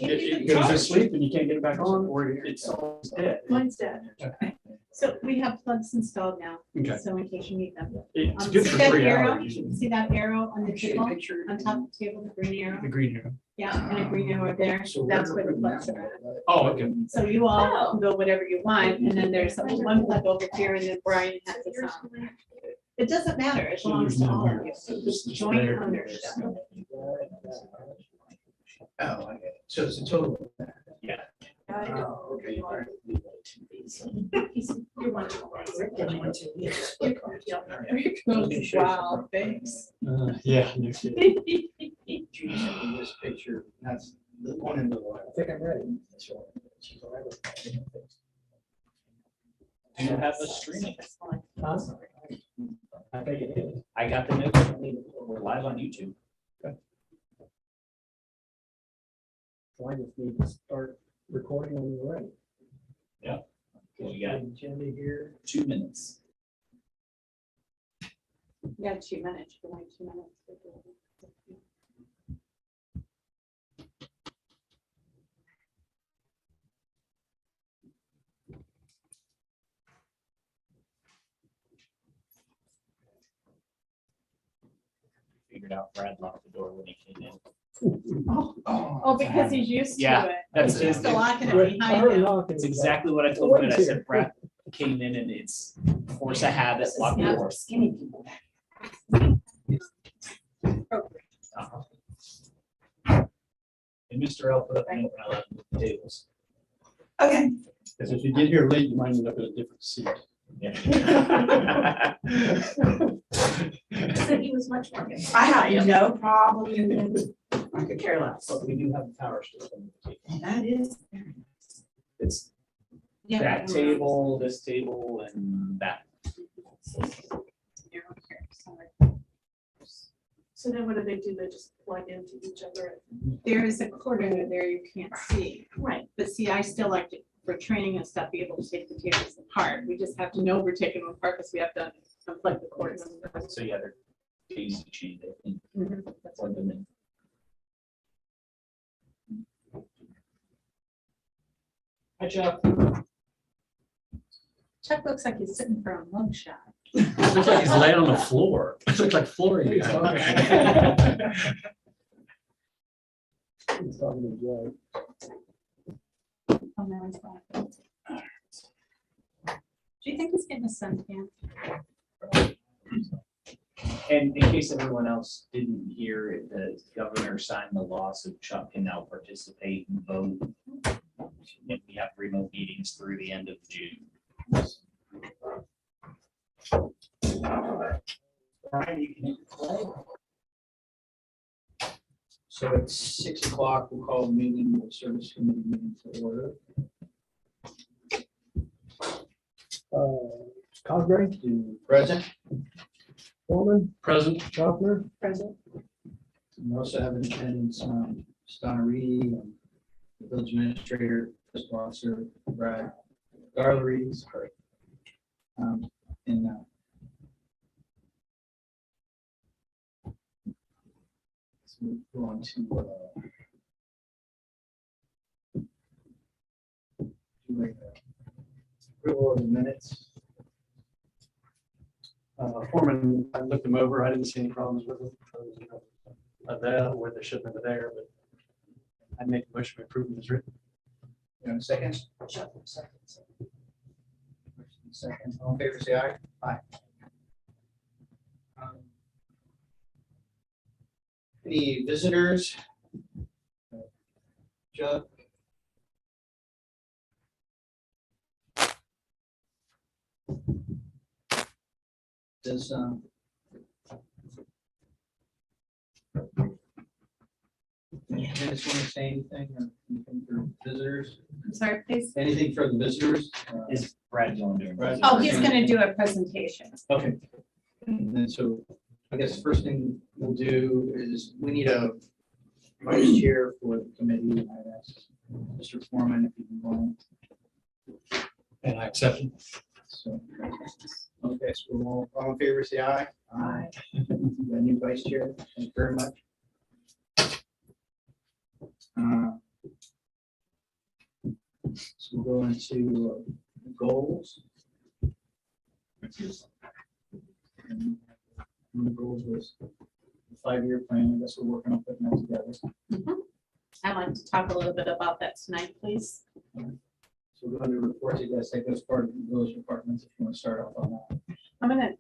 It goes to sleep and you can't get it back on, or it's always dead. Mine's dead. So we have plugs installed now, Okay. so in case you need them. It's good See for that 3 arrow? hours. See that arrow on the Show you a table, picture. on top of the table, the green arrow? The green arrow. Yeah, and a green arrow there, that's where the plugs are at. Oh, okay. So you all can go whatever you want, and then there's one plug over here, and then Brian has his own. It doesn't matter, it So belongs there's to no all of here. you. So this is Joint there. ownership. Oh, I get it. So it's a total. Yeah. Oh, okay. You're one. Wow, thanks. Yeah. no kidding. Judy sent me this picture. That's the one in the water. I think I'm ready. Do you have a streaming? I think it is. I got the note. We're live on YouTube. So I just need to start recording when you're ready. We got Agenda here. 2 minutes. You got 2 minutes, you want 2 minutes. Figured out Brad locked the door when he came in. Oh, because he's used to Yeah, it. that's He's used it. to locking it behind him. That's exactly what I told him. I said, Brad came in and it's force a habit, lock the Yeah. door. Skinny people. Uh-huh. And Mr. L put up a note when I left the tables. Okay. Because if you get here late, you might end up in a different seat. Yeah. Said he was much more. I have no problem. I could care less. But we do have a power system. That is. It's Yeah. that table, this table, and that. So then what do? They just plug into each other? There is a cord under there you can't see, Right. but see, I still like to, for training and stuff, be able to take the tables apart. We just have to know we're taking them apart because we have to unplug the cords. So yeah, they're daisy chained. I think. Mhm. That's what them in. Hi, Jeff. Chuck looks like he's sitting for a mug shot. Looks like he's laying on the floor. It looks like flooring. He's talking to Joe. Oh, no, he's not. Do you think he's getting a suntan? And in case everyone else didn't hear, the governor signed the law, so Chuck can now participate and vote. And we have remote meetings through the end of June. Brian, you can play. So at 6 o'clock, we'll call the meeting, the service committee meeting to order. Cosgrave, Present. Foreman, President, Schaffner, Present. We also have in attendance, Donna Reedy, the village administrator, fiscal officer, Brad Garlery, sorry. And let's move on to approval of the minutes. Foreman, I looked them over. I didn't see any problems with them. There, where they should have been there, but I make a motion to approve them as written. You want a second? Second, all in favor, say aye. Aye. Any visitors? Chuck? Does, Dennis want to say anything or anything for visitors? I'm sorry, please. Anything for the visitors? Is Brad going to? Brad. Oh, he's gonna do a presentation. Okay. And then so I guess the first thing we'll do is we need a vice chair for the committee. I'd ask Mr. Foreman if you can go. And I accept it. So, okay, so we'll all in favor, say aye. Aye. The new vice chair, thank you very much. So we'll go into goals. And the goals was the 5-year plan. I guess we're working on putting that together. I'd like to talk a little bit about that tonight, please. So we're going to report you guys, take those part of those departments if you want to start off on that. I'm gonna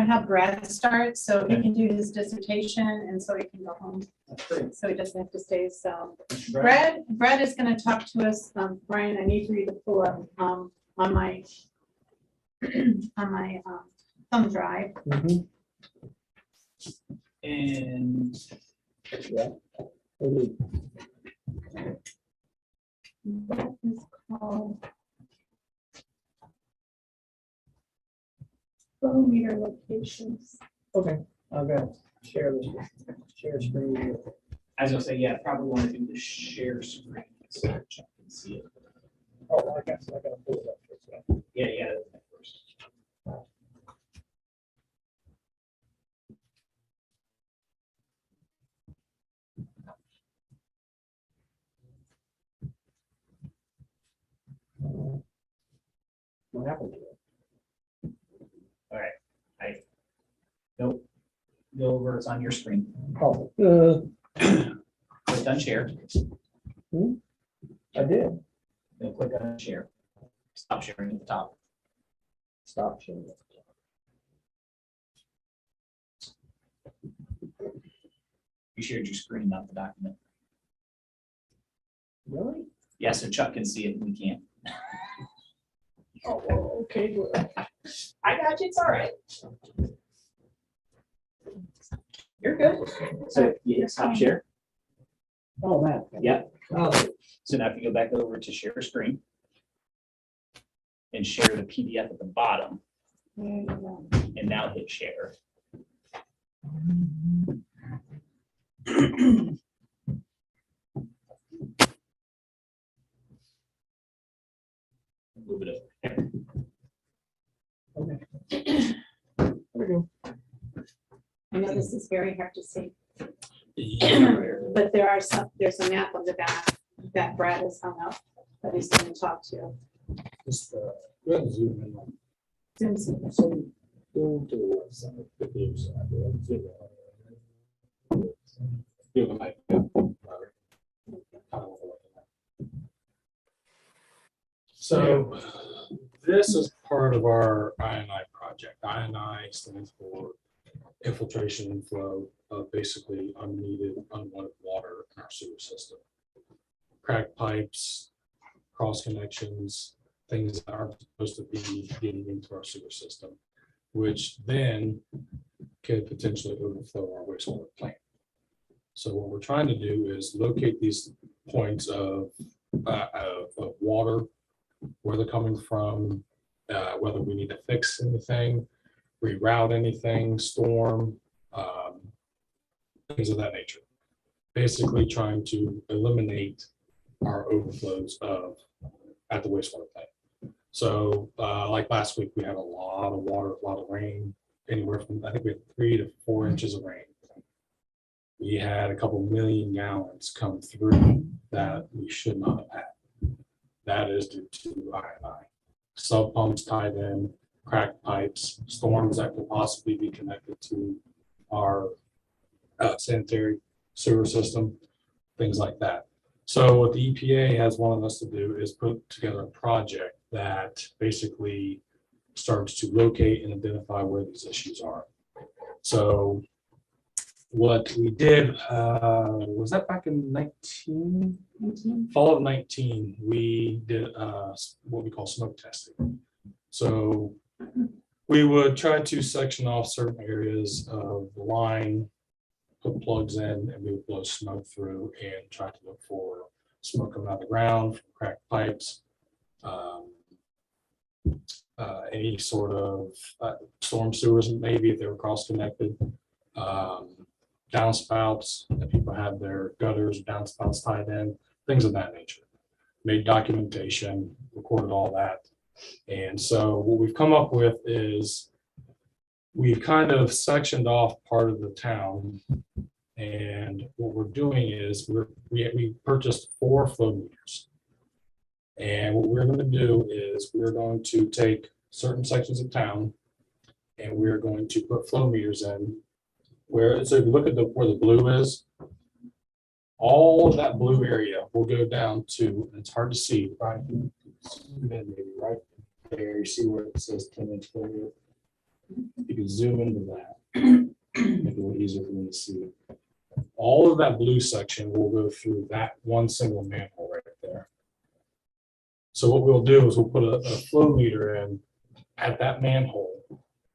have Brad start, so he can do his dissertation and so he can go home. That's great. So he doesn't have to stay, so. Brad? Brad is gonna talk to us, Brian, I need for you to pull up, on my, thumb drive. And That is called flow meter locations. Okay, I'll go share this, share screen. I was gonna say, yeah, probably want to do the share screen. So Chuck can see it. Oh, I got to pull it up first. Yeah, yeah. First. What happened to it? Nope. Go over, it's on your screen. Oh, Click on share, I did. then click on share. Stop sharing at the top. Stop sharing. You shared your screen, not the document. Really? Yeah, so Chuck can see it, and we can't. Oh, well, okay, good. I got you, it's all right. You're good. So, yeah, stop share. Oh, man. Yeah. Oh, So now if you go back over to share screen and share the PDF at the bottom, There you go. and now hit share. Move it over. okay. There we go. I know this is very hard to see, Yeah. but there's a map on the back that Brad has hung up that he's gonna talk to. Just go ahead and zoom in on. Zoom. So go to the website, the view side, zoom in. Give them like. So this is part of our INI project. INI stands for infiltration and flow of basically unneeded, unwanted water in our sewer system. Cracked pipes, cross connections, things that aren't supposed to be getting into our sewer system, which then could potentially overflow our wastewater plant. So what we're trying to do is locate these points of water, where they're coming from, whether we need to fix anything, reroute anything, storm, things of that nature. Basically trying to eliminate our overflows at the wastewater plant. So like last week, we had a lot of water, a lot of rain, anywhere from, I think we had 3 to 4 inches of rain. We had a couple million gallons come through that we should not have had. That is due to INI. Sub pumps tied in, cracked pipes, storms that could possibly be connected to our sanitary sewer system, things like that. So what the EPA has wanted us to do is put together a project that basically starts to locate and identify where these issues are. So what we did, was that back in 19? Fall of 19, we did what we call smoke testing. So we would try to section off certain areas of the line, put plugs in, and we would blow smoke through and try to look for smoke coming out of the ground from cracked pipes, any sort of storm sewers, maybe if they were cross-connected, downspouts, that people had their gutters, downspouts tied in, things of that nature. Made documentation, recorded all that. And so what we've come up with is we've kind of sectioned off part of the town. And what we're doing is we purchased 4 flow meters. And what we're gonna do is we're going to take certain sections of town and we're going to put flow meters in where, so if you look at where the blue is, all of that blue area will go down to, it's hard to see, right? Maybe right there, you see where it says 10-inch flow meter. You can zoom into that, make it a little easier for me to see. All of that blue section will go through that one single manhole right there. So what we'll do is we'll put a flow meter in at that manhole,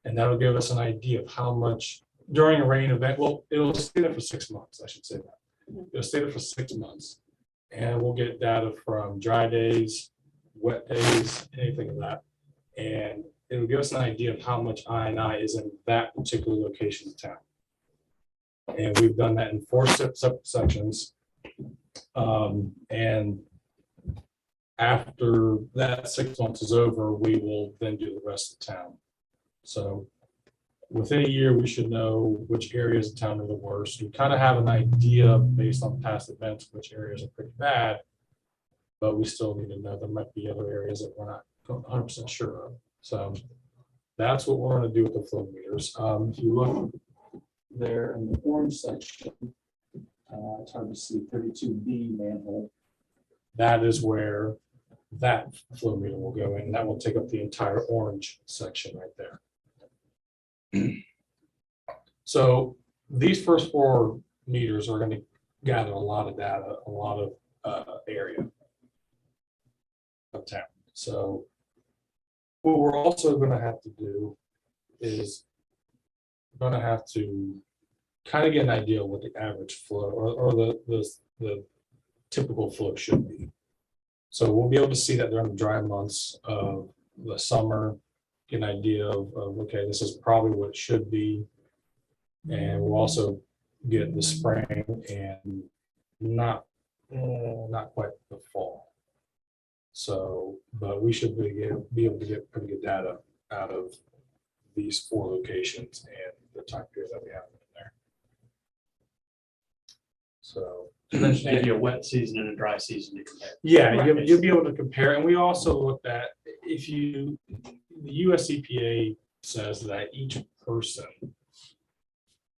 and that'll give us an idea of how much during a rain event. Well, it'll stay there for 6 months, I should say that. It'll stay there for 6 months, and we'll get data from dry days, wet days, anything of that. And it'll give us an idea of how much I&I is in that particular location of town. And we've done that in 4 separate sections. And after that 6 months is over, we will then do the rest of town. So within a year, we should know which areas of town are the worst. We kind of have an idea based on past events, which areas are pretty bad, but we still need to know there might be other areas that we're not 100% sure of. So that's what we're going to do with the flow meters. If you look there in the orange section, it's hard to see 32B manhole. That is where that flow meter will go in. That will take up the entire orange section right there. So these first 4 meters are going to gather a lot of data, a lot of area of town. So what we're also going to have to do is going to have to kind of get an idea of what the average flow or the typical flow should be. So we'll be able to see that during the dry months of the summer, get an idea of okay, this is probably what it should be. And we'll also get the spring and not quite the fall. So, but we should be able to get pretty good data out of these 4 locations and the time period that we have in there. So, Give you a wet season and a dry season to compare. yeah, you'll be able to compare. And we also looked at the US EPA says that each person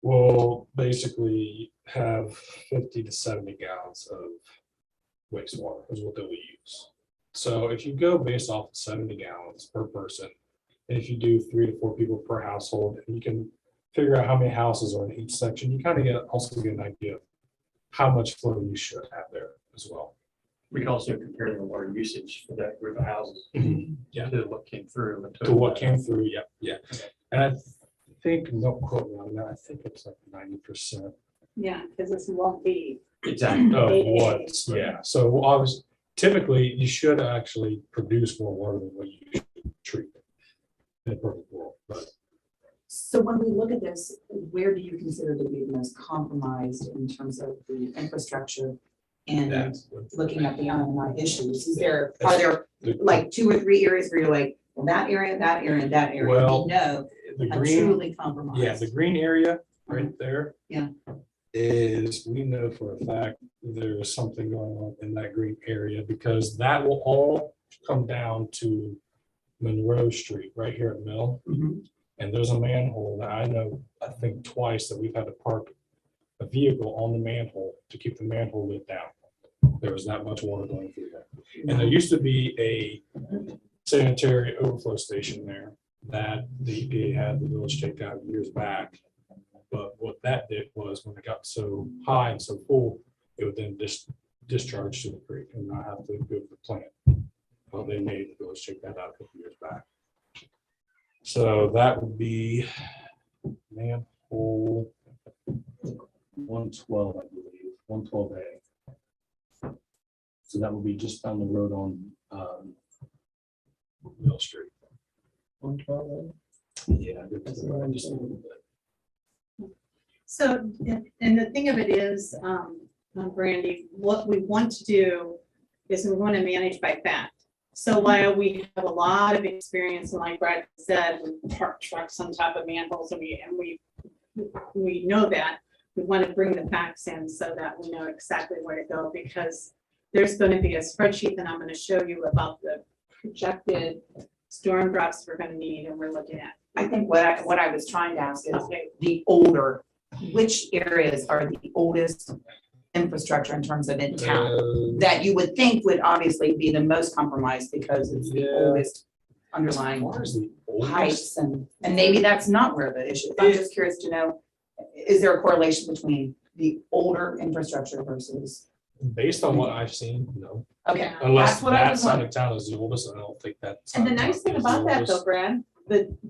will basically have 50 to 70 gallons of wastewater is what they'll use. So if you go based off of 70 gallons per person, and if you do 3 to 4 people per household, and you can figure out how many houses are in each section, you kind of also get an idea of how much flow you should have there as well. We can also compare the water usage for that group of houses. Yeah. To what came through. To what came through, yeah. And I think, don't quote me on that, I think it's like 90%. Yeah, because this won't be. Exactly. Of what's, yeah, so obviously, typically, you should actually produce more water than what you should treat in a perfect world, but So when we look at this, where do you consider to be the most compromised in terms of the infrastructure and that's. looking at the I&I issues? Are there like 2 or 3 areas where you're like, well, that area, and that area, Well, you know, The are green, truly compromised? yeah, the green area right there. Yeah. Is, we know for a fact there is something going on in that green area because that will all come down to Monroe Street, right here at Mill. Mhm. And there's a manhole that I think twice that we've had to park a vehicle on the manhole to keep the manhole lid down. There was that much water going through there. And there used to be a sanitary overflow station there that the EPA had the village take out years back. But what that did was when it got so high and so full, it would then discharge to the creek and not have to go to the plant. Well, they made the village take that out a couple years back. So that would be manhole 112, I believe, 112A. So that would be just down the road on Mill Street. 112A? Yeah, just a little bit. So, and the thing of it is, Brandy, what we want to do is we want to manage by fact. So while we have a lot of experience, and like Brad said, we park trucks on top of manholes and we know that, we want to bring the facts in so that we know exactly where to go, because there's gonna be a spreadsheet that I'm gonna show you about the projected storm drops we're gonna need and we're looking at. I think what I was trying to ask is Okay, the older, which areas are the oldest infrastructure in terms of in town? That you would think would obviously be the most compromised because it's the Yeah. oldest As underlying far as the oldest, pipes and maybe that's not where the issue is. I'm just curious to know, is there a correlation between the older infrastructure versus, based on what I've seen, no. okay, Unless that's what I that was side wondering. of town is the oldest, I don't think that. and the side of nice town thing is the about that though, oldest. Brad,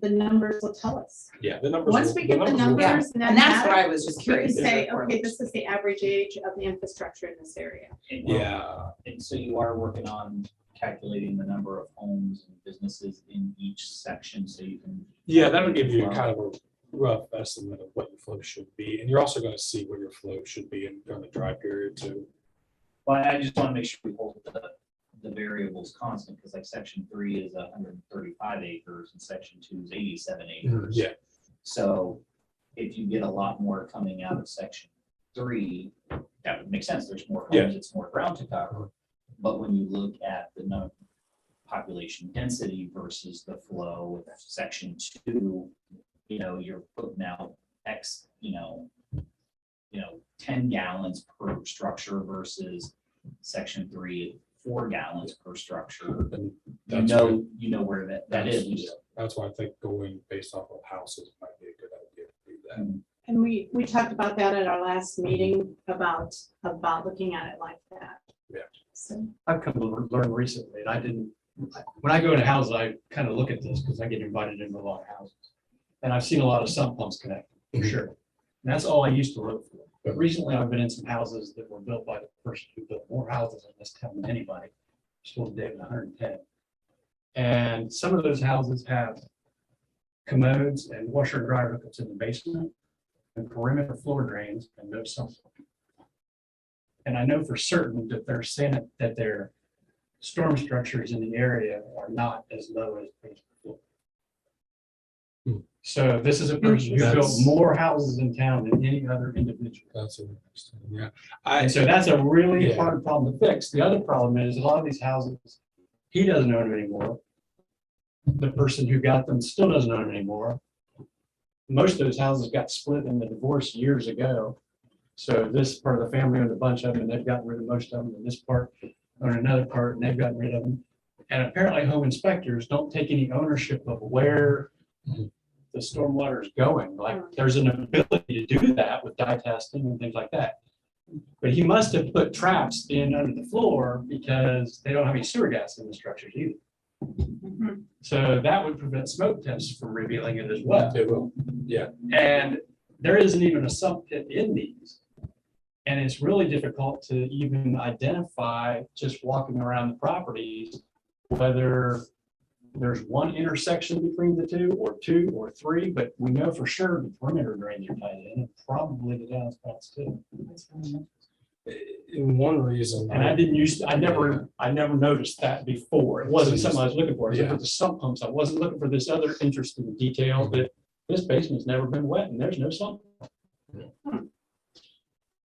the numbers will tell us. Yeah, the numbers. Once will- we get the will- numbers Yeah, and and that's what data, I was just we can curious. Is there say, a okay, correlation? this is the average age of the infrastructure in this area. Yeah, And so you are working on calculating the number of homes and businesses in each section, so you can. yeah, that'll give you kind of a rough estimate of what your flow should be, and you're also gonna see what your flow should be during the dry period too. Well, I just want to make sure we hold the variables constant, because like section 3 is 135 acres and section 2 is 87 acres. Yeah, So if you get a lot more coming out of section 3, that would make sense. There's more Yeah. homes, it's more ground to cover. But when you look at the population density versus the flow of section 2, you're putting out X, 10 gallons per structure versus section 3, 4 gallons per structure. and You that's know, why- you know where that is. yeah, that's why I think going based off of houses might be a good idea to do that. And we talked about that at our last meeting about looking at it like that. Yeah. So, I've come to learn recently, and I didn't, when I go into houses, I kind of look at this because I get invited into a lot of houses. And I've seen a lot of sump pumps connected, for Mhm. sure. And that's all I used to look for. But recently I've been in some houses that were built by the person who built more houses in this town than anybody. Still David 110. And some of those houses have commodes and washer and dryer hookups in the basement and perimeter floor drains and no sump pump. And I know for certain that they're saying that their storm structures in the area are not as low as basement floor. Hmm. So this is a person who built That's- more houses in town than any other individual. That's interesting, yeah. And so that's a really Yeah. hard problem to fix. The other problem is a lot of these houses, he doesn't own them anymore. The person who got them still doesn't own them anymore. Most of those houses got split in the divorce years ago. So this part of the family owned a bunch of them and they've gotten rid of most of them. And this part owned another part and they've gotten rid of them. And apparently home inspectors don't take any ownership of where Mhm. the stormwater is going. Like there's an ability to do that with dye testing and things like that. But he must have put traps in under the floor because they don't have any sewer gas in the structures either. mhm. So that would prevent smoke tests from revealing it as well. It will, yeah. And there isn't even a sump pit in these. And it's really difficult to even identify, just walking around the properties, whether there's one intersection between the two or three, but we know for sure the perimeter drains are tied in, and probably the downspouts too. And one reason. And I never noticed that before. It wasn't something I was looking for. I was looking Yeah. at the sump pumps. I wasn't looking for this other interesting detail that this basement's never been wet and there's no sump.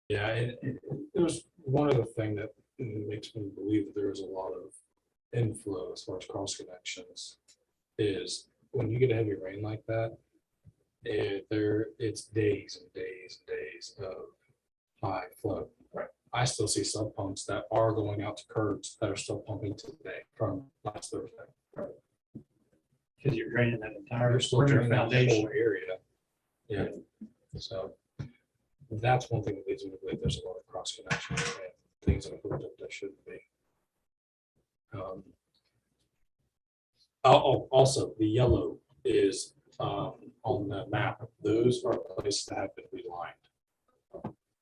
Yeah, it was one of the thing that makes me believe that there is a lot of inflow as far as cross connections is when you get a heavy rain like that, it's days and days and days of high flow. Right. I still see sub pumps that are going out to curbs that are still pumping today from last Thursday. Because you're draining that entire You're still perimeter draining that foundation. whole area. Yeah, so that's one thing that leads me to believe there's a lot of cross connections and things that are hooked up that shouldn't be. Also, the yellow is on the map. Those are places that have been relined.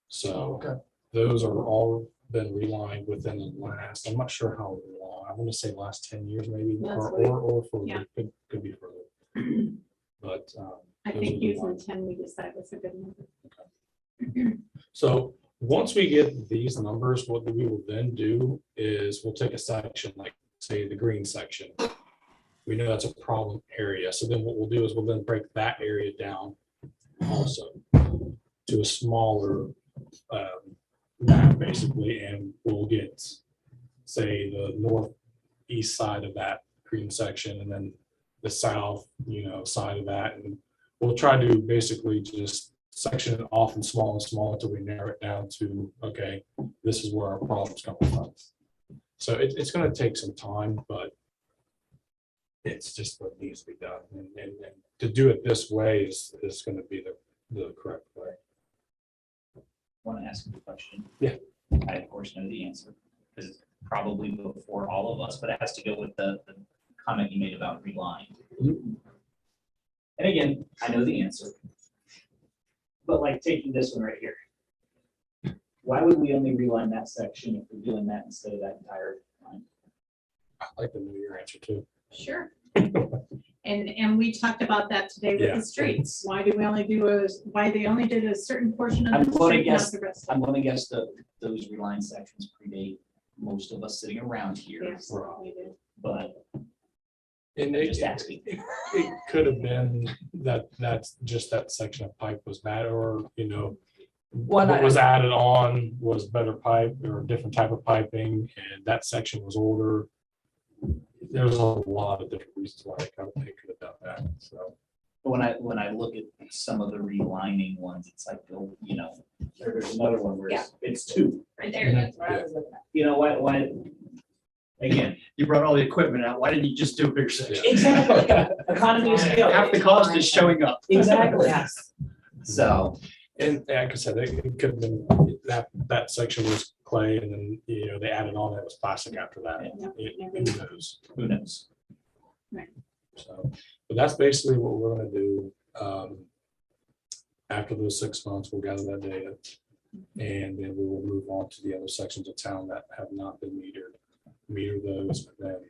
So Okay. those are all been relined within the last, I'm not sure how long, I want to say last 10 years maybe, That's or, right. or further, Yeah. could be further. But. I those think are the using ones. 10, we decided was a good number. So once we get these numbers, what we will then do is we'll take a section, like say the green section. We know that's a problem area. So then what we'll do is we'll then break that area down also to a smaller map basically, and we'll get say, the northeast side of that green section, and then the south, side of that. And we'll try to basically just section it off and small until we narrow it down to, okay, this is where our problem's coming from. So it's gonna take some time, but it's just what needs to be done. And to do it this way is gonna be the correct way. Want to ask you a question? Yeah. I of course know the answer, because it's probably before all of us, but it has to go with the comment you made about reline. And again, I know the answer. But like taking this one right here. Why would we only reline that section if we're doing that instead of that entire line? I like the New Year answer too. Sure. And we talked about that today with Yeah. the streets. Why do we only why they only did a certain portion I'm of the gonna street, not guess- the rest? I'm gonna guess those reline sections predate most of us sitting around here, Yes, we do. but And I'm just asking. it could have been that's just that section of pipe was bad, or, what was added on was better pipe or a different type of piping, and that section was older. There's a lot of different reasons why they could have done that, so. when I look at some of the relining ones, it's like, there's another one where it's two. Right there, that's what I was looking at. You know, why, again, You brought all the equipment out. Why didn't you just do a bigger section? exactly, economy of scale. Half the cost is showing up. Exactly. So, And like I said, it could have been, that section was clay, and then, they added on, it was plastic after that. Who knows? who knows? So, but that's basically what we're gonna do. After those 6 months, we'll gather that data. And then we will move on to the other sections of town that have not been meter those, and then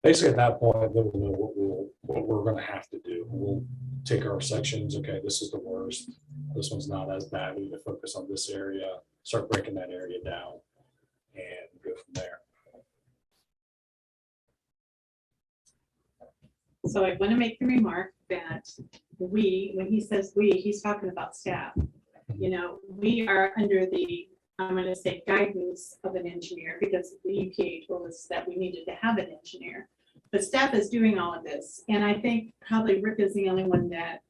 basically at that point, then we'll know what we're gonna have to do. We'll take our sections, okay, this is the worst, this one's not as bad, we need to focus on this area, start breaking that area down and go from there. So I want to make the remark that when he says we, he's talking about staff. We are under the, I'm going to say, guidance of an engineer, because the EPA told us that we needed to have an engineer. But staff is doing all of this, and I think probably Rick is the only one that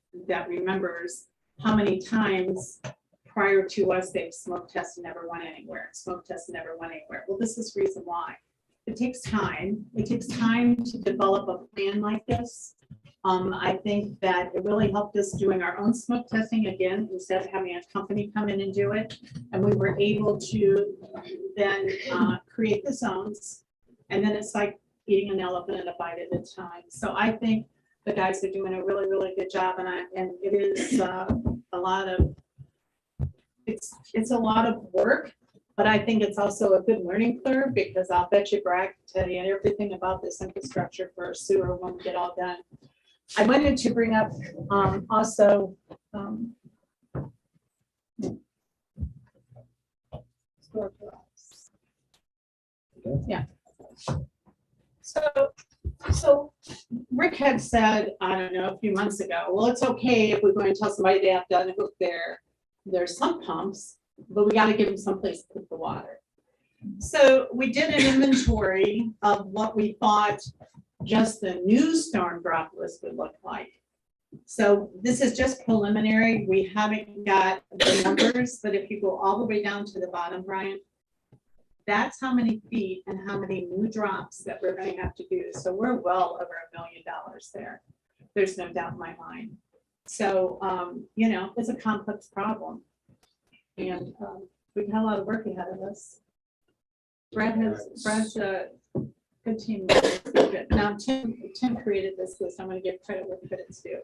remembers how many times prior to us, they've smoke tested, never went anywhere, smoke tested, never went anywhere. Well, this is the reason why. It takes time. It takes time to develop a plan like this. I think that it really helped us doing our own smoke testing again, instead of having a company come in and do it. And we were able to then create the zones. And then it's like eating an elephant in a bite at a time. So I think the guys are doing a really, really good job, and it is a lot of, it's a lot of work. But I think it's also a good learning curve, because I'll bet you Brad can tell you everything about this infrastructure for sewer when we get all done. I wanted to bring up also. Yeah. So Rick had said, I don't know, a few months ago, well, it's okay if we're going to tell somebody they have to unhook their sump pumps, but we got to give them someplace to put the water. So we did an inventory of what we thought just the new storm drop list would look like. So this is just preliminary. We haven't got the numbers, but if you go all the way down to the bottom, Brian, that's how many feet and how many new drops that we're going to have to do. So we're well over $1 million there. There's no doubt in my mind. So, it's a complex problem. And we've had a lot of work ahead of us. Brad's a good team. Now, Tim created this list. I'm going to give credit where credit's due.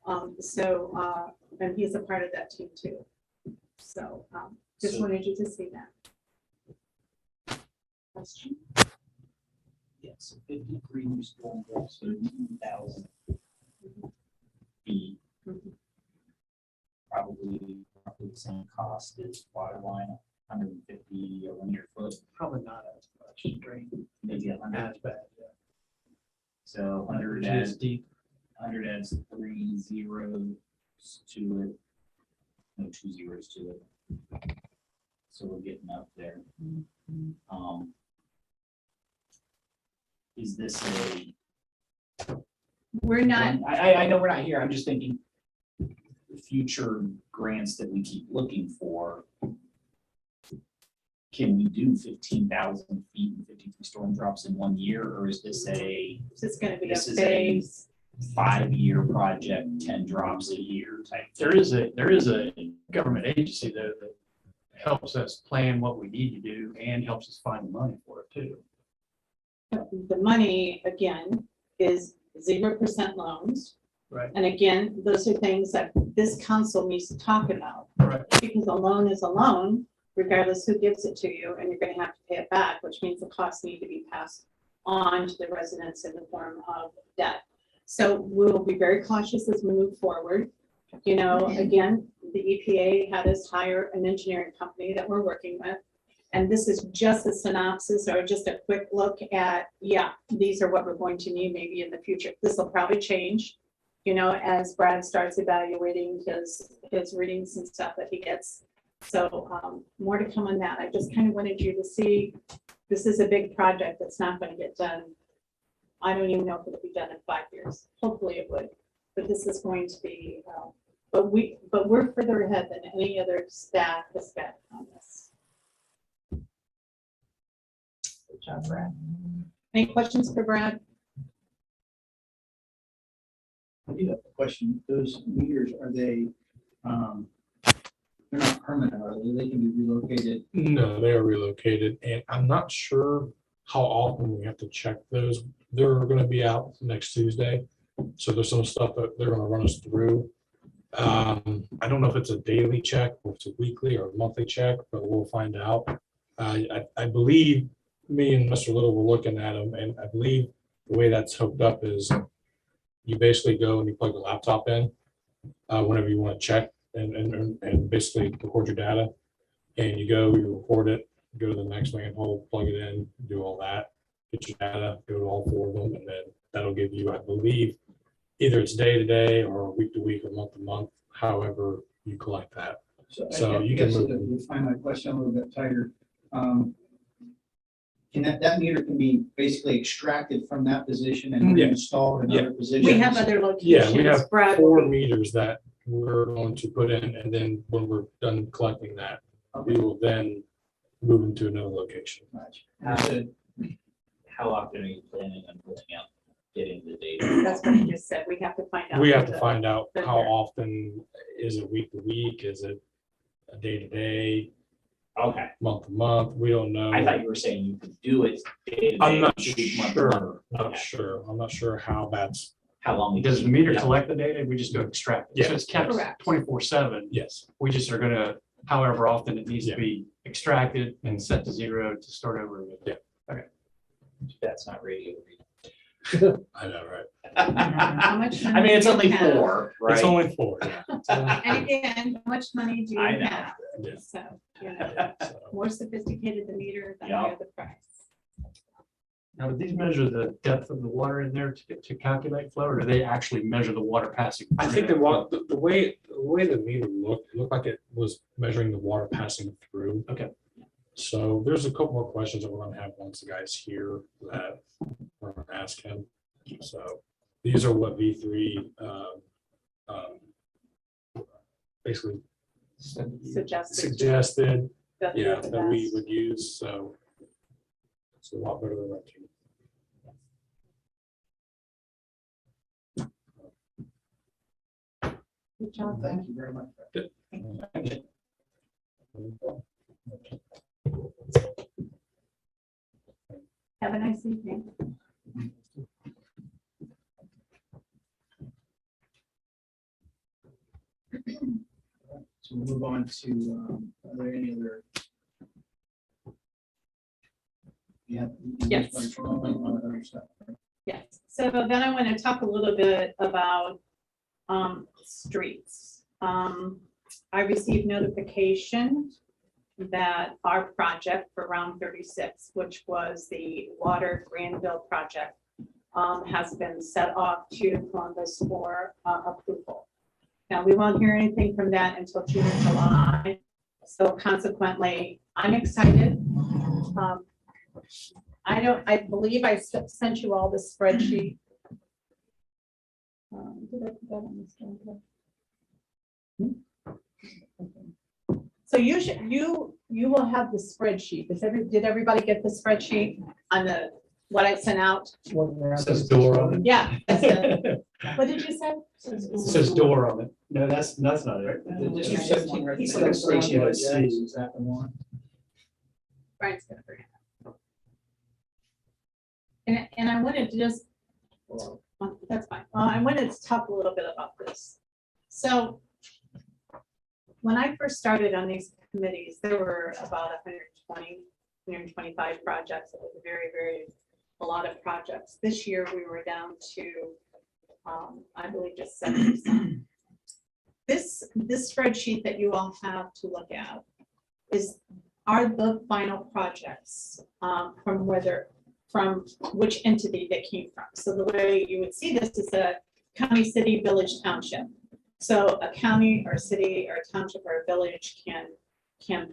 And he's a part of that team too. So just wanted you to see that. Question? Yes, 53 new storm draws, 1,000 feet. Mhm. Probably roughly the same cost as water line, 150 a linear foot, Probably not as much drain, maybe 100. as bad. So 100 Which is adds, deep. 100 adds 3 zeros to it. No, 2 zeros to it. So we're getting up there. is this We're not, I know we're not here, I'm just thinking future grants that we keep looking for. Can we do 15,000 feet and 53 storm drops in 1 year, or is this a it's just gonna be a This is a- phase. 5-year project, 10 drops a year type? There is a government agency though that helps us plan what we need to do and helps us find the money for it too. The money, again, is 0% loans. Right. And again, those are things that this council needs to talk about. Right. Because a loan is a loan, regardless who gives it to you, and you're gonna have to pay it back, which means the costs need to be passed on to the residents in the form of debt. So we'll be very cautious as we move forward. You know, again, the EPA had us hire an engineering company that we're working with. And this is just a synopsis or just a quick look at, yeah, these are what we're going to need maybe in the future. This will probably change, you know, as Brad starts evaluating his readings and stuff that he gets. So more to come on that. I just kind of wanted you to see, this is a big project that's not going to get done. I don't even know if it'll be done in 5 years. Hopefully it would, but this is going to be, but we're further ahead than any other staff has been on this. Good job, Brad. Any questions for Brad? I do have a question. Those meters, are they, they're not permanent, are they? They can be relocated. No, they are relocated, and I'm not sure how often we have to check those. They're gonna be out next Tuesday, so there's some stuff that they're gonna run us through. I don't know if it's a daily check, or it's a weekly or a monthly check, but we'll find out. I believe me and Mr. Little were looking at them, and I believe the way that's hooked up is you basically go and you plug the laptop in whenever you want to check and basically record your data. And you go, you record it, go to the next manhole, plug it in, do all that, get your data, go to all 4 of them, and then that'll give you, I believe, either it's day to day or week to week or month to month, however you collect that. So you can move them. To find my question a little bit tighter. Can that meter can be basically extracted from that position and Yeah. installed in Yeah. other positions? We have other Yeah, locations. we have Brad, 4 meters that we're going to put in, and then when we're done collecting that, we Okay, will then move into another location. gotcha. Understood. How often are you planning on pulling out, getting the data? That's what he just said. We have to find out. We have to the- find out the- how often, is it week to week, is it a day to day, Okay, month to month, we don't know. I thought you were saying you could do it day to I'm day, not week, month to sure, month. not Okay. sure, I'm not sure how that's, How long? we Does the keep- meter yeah. collect the data? We just go extract it. Yeah. So it's kept Correct. 24/7. yes, We just are gonna, however often it needs to Yeah. be extracted and set to 0 to start over again. Yeah. That's not radio reading. I know, right? How much I mean, it's money do only you have? 4, right? It's only 4, yeah. It's only And again, how much money do you I know. have? Yeah. So, you know, So, more sophisticated the meter, the Yeah. higher the price. Now, do these measure the depth of the water in there to calculate flow, or do they actually measure the water passing? I think the way the meter looked, it looked like it was measuring the water passing through. Okay. So there's a couple more questions that we're gonna have once the guy's here that we're gonna ask him. So these are what V3 basically suggested, That's yeah, the that we best. would use, so it's a lot better than renting. Good job. Thank you very much. Have a nice evening. So we'll move on to, are there any other? Yeah. Yes. Other stuff. Yes, so then I want to talk a little bit about streets. I received notification that our project for Round 36, which was the Water Granville project, has been set off to Columbus for approval. Now, we won't hear anything from that until June or July. So consequently, I'm excited. I believe I sent you all the spreadsheet. Did I put that on this one? So you will have the spreadsheet. Did everybody get the spreadsheet on what I sent out? Says door on it. Yeah. that's it. What did you say? It says door on it. No, that's not it. The District 17 He's like a recommendation, station. is that the one? Brian's gonna bring it up. And I wanted to just, that's fine. I wanted to talk a little bit about this. So when I first started on these committees, there were about 120, 125 projects. It was a lot of projects. This year, we were down to, I believe, just 70. This spreadsheet that you all have to look at are the final projects from which entity they came from. So the way you would see this is a county, city, village, township. So a county or city or township or a village can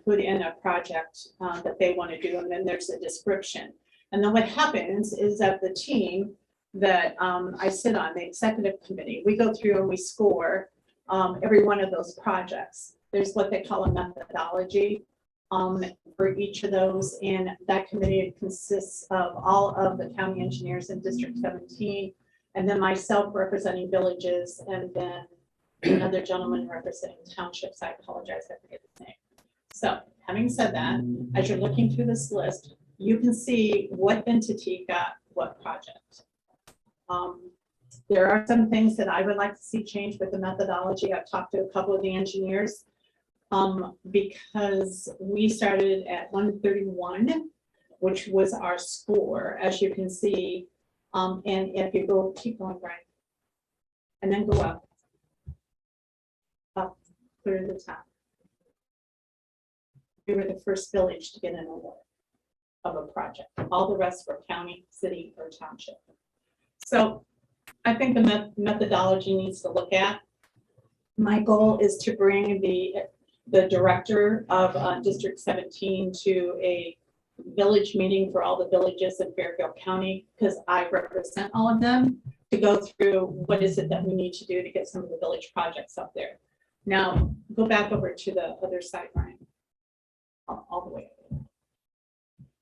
put in a project that they want to do, and then there's a description. And then what happens is that the team that I sit on, the executive committee, we go through and we score every one of those projects. There's what they call a methodology for each of those, and that committee consists of all of the county engineers in District 17, and then myself representing villages, and then another gentleman representing townships. I apologize, I forget his name. So having said that, as you're looking through this list, you can see what entity got what project. There are some things that I would like to see change with the methodology. I've talked to a couple of the engineers because we started at 131, which was our score, as you can see. And if you go, keep going, Brian, and then go up, clear to the top. We were the first village to get an award of a project. All the rest were county, city, or township. So I think the methodology needs to look at. My goal is to bring the director of District 17 to a village meeting for all the villages in Fairfield County, because I represent all of them, to go through what is it that we need to do to get some of the village projects up there. Now, go back over to the other side, Brian, all the way.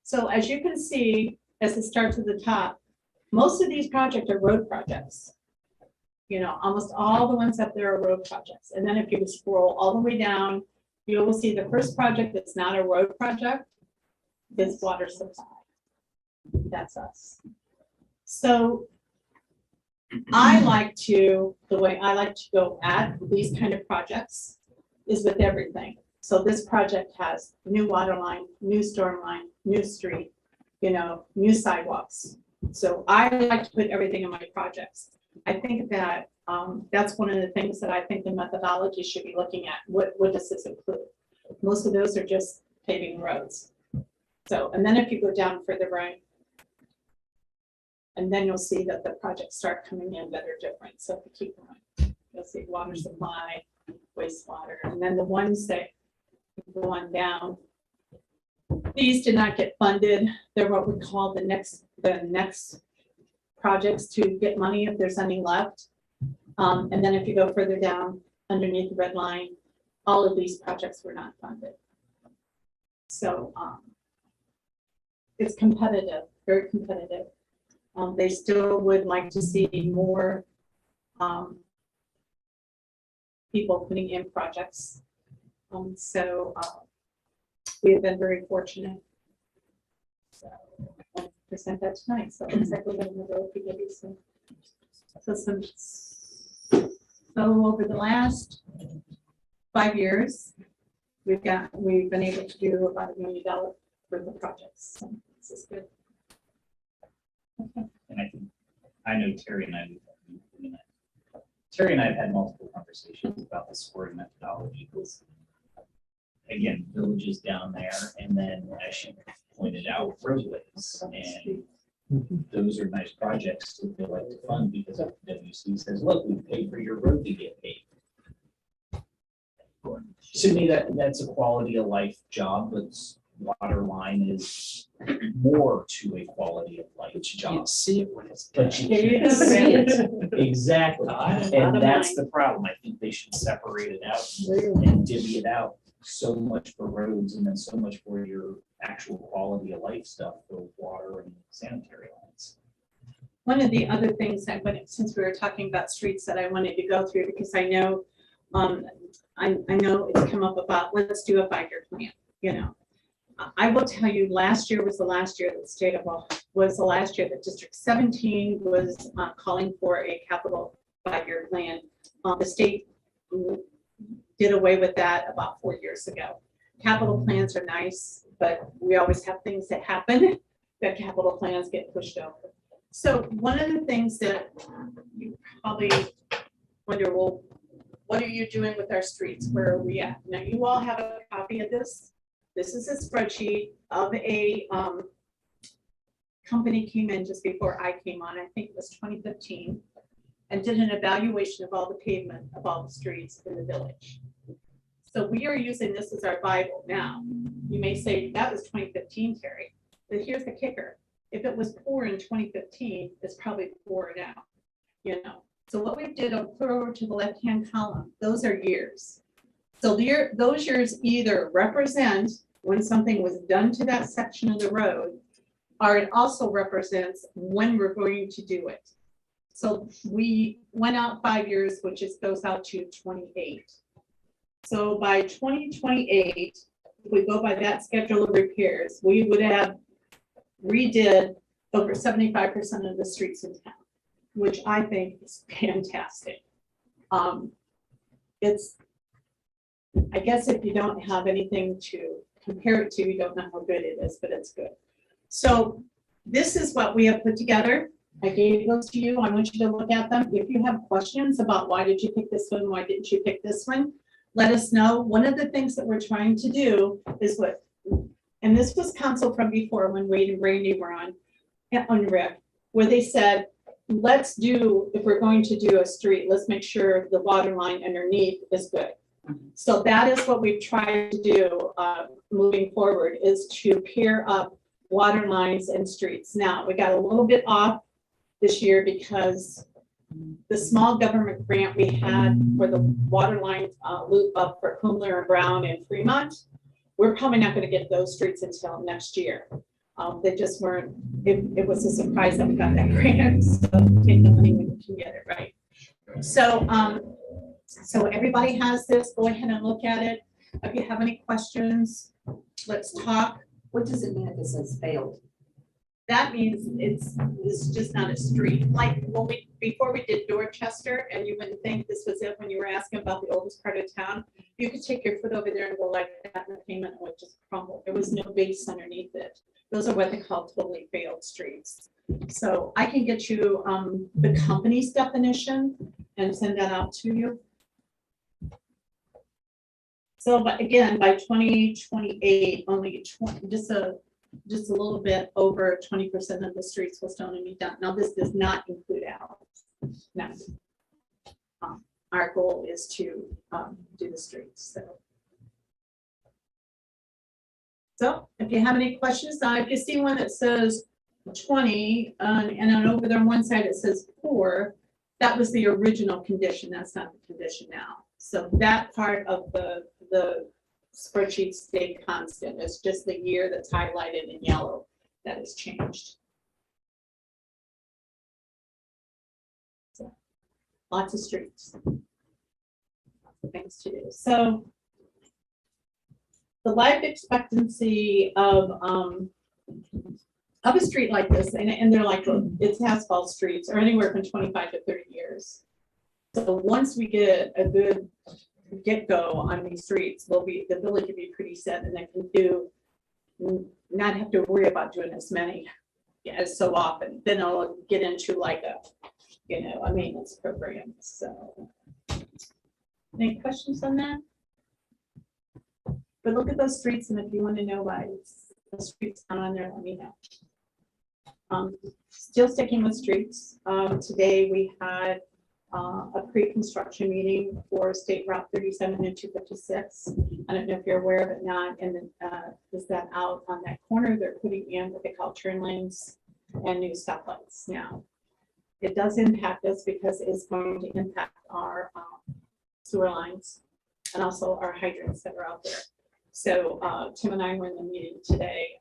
So as you can see, as it starts at the top, most of these projects are road projects. You know, almost all the ones up there are road projects. And then if you scroll all the way down, you will see the first project that's not a road project is water supply. That's us. So the way I like to go at these kind of projects is with everything. So this project has new water line, new storm line, new street, you know, new sidewalks. So I like to put everything in my projects. I think that that's one of the things that I think the methodology should be looking at. What does this include? Most of those are just paving roads. So, and then if you go down further right, and then you'll see that the projects start coming in that are different. So if you keep going, you'll see water supply, wastewater, and then the ones that go on down, these did not get funded. They're what we call the next projects to get money if there's any left. And then if you go further down underneath the red line, all of these projects were not funded. So it's competitive, very competitive. They still would like to see more people putting in projects. So we have been very fortunate. So I'll present that tonight. So it looks like we're going to go through these. So over the last 5 years, we've been able to do about $1 million for the projects. So this is good. Okay. And I know Terry and I have had multiple conversations about the scoring methodology. Again, villages down there, and then as you pointed out, roadways, and those are nice projects that they like to fund because WC says, look, we paid for your road to get paid. To me, that's a quality of life job that's water line is more to a quality of life You job. can't see it when it's. But you There you can't go, see Randy. it. Exactly. Bottom And that's line. the problem. I think they should separate it out and divvy it out. So much for roads and then so much for your actual quality of life stuff for water and sanitary lines. One of the other things that, but since we were talking about streets that I wanted to go through, because I know, I know it's come up about, let's do a 5-year plan, you know. I will tell you, last year was the last year that state of, was the last year that District 17 was calling for a capital 5-year plan. The state did away with that about 4 years ago. Capital plans are nice, but we always have things that happen that capital plans get pushed over. So one of the things that you probably wonder, well, what are you doing with our streets? Where are we at? Now, you all have a copy of this. This is a spreadsheet of a company came in just before I came on, I think it was 2015, and did an evaluation of all the pavement of all the streets in the village. So we are using this as our Bible now. You may say that was 2015, Terry, but here's the kicker. If it was poor in 2015, it's probably poor now, you know. So what we did, I'll put over to the left-hand column, those are years. So those years either represent when something was done to that section of the road, or it also represents when we're going to do it. So we went out 5 years, which just goes out to 28. So by 2028, if we go by that schedule of repairs, we would have redid over 75% of the streets in town, which I think is fantastic. It's, I guess if you don't have anything to compare it to, you don't know how good it is, but it's good. So this is what we have put together. I gave those to you. I want you to look at them. If you have questions about why did you pick this one, why didn't you pick this one, let us know. One of the things that we're trying to do is what, and this was council from before when Wade and Brandy were on Rick, where they said, let's do, if we're going to do a street, let's make sure the water line underneath is good. So that is what we've tried to do moving forward, is to pair up water lines and streets. Now, we got a little bit off this year because the small government grant we had for the water line loop up for Kumler and Brown and Fremont, we're probably not going to get those streets until next year. They just weren't, it was a surprise that we got that grant, so take the money when you can get it, right? So, so everybody has this, go ahead and look at it. If you have any questions, let's talk. What does it mean if it says failed? That means it's just not a street. Like when we, before we did Dorchester, and you wouldn't think this was it when you were asking about the oldest part of town, you could take your foot over there and go like that, and the pavement would just crumble. There was no base underneath it. Those are what they call totally failed streets. So I can get you the company's definition and send that out to you. So, but again, by 2028, only 20, just a little bit over 20% of the streets will still only be done. Now, this does not include ours. No. Our goal is to do the streets. So if you have any questions, if you see one that says 20, and then over there on one side it says poor, that was the original condition. That's not the condition now. So that part of the spreadsheet stayed constant. It's just the year that's highlighted in yellow that has changed. So, lots of streets. Lots of things to do. So the life expectancy of a street like this, and they're like, it's asphalt streets, are anywhere from 25 to 30 years. So once we get a good get-go on these streets, the village will be pretty set, and they can do, not have to worry about doing as many as so often. Then I'll get into like a maintenance program. So any questions on that? But look at those streets, and if you want to know why the streets not on there, let me know. Still sticking with streets. Today we had a pre-construction meeting for State Route 37 and 256. I don't know if you're aware of it not, and then, is that out on that corner, they're putting in what they call turn lanes and new stoplights now. It does impact us because it's going to impact our sewer lines and also our hydrants that are out there. So Tim and I were in the meeting today,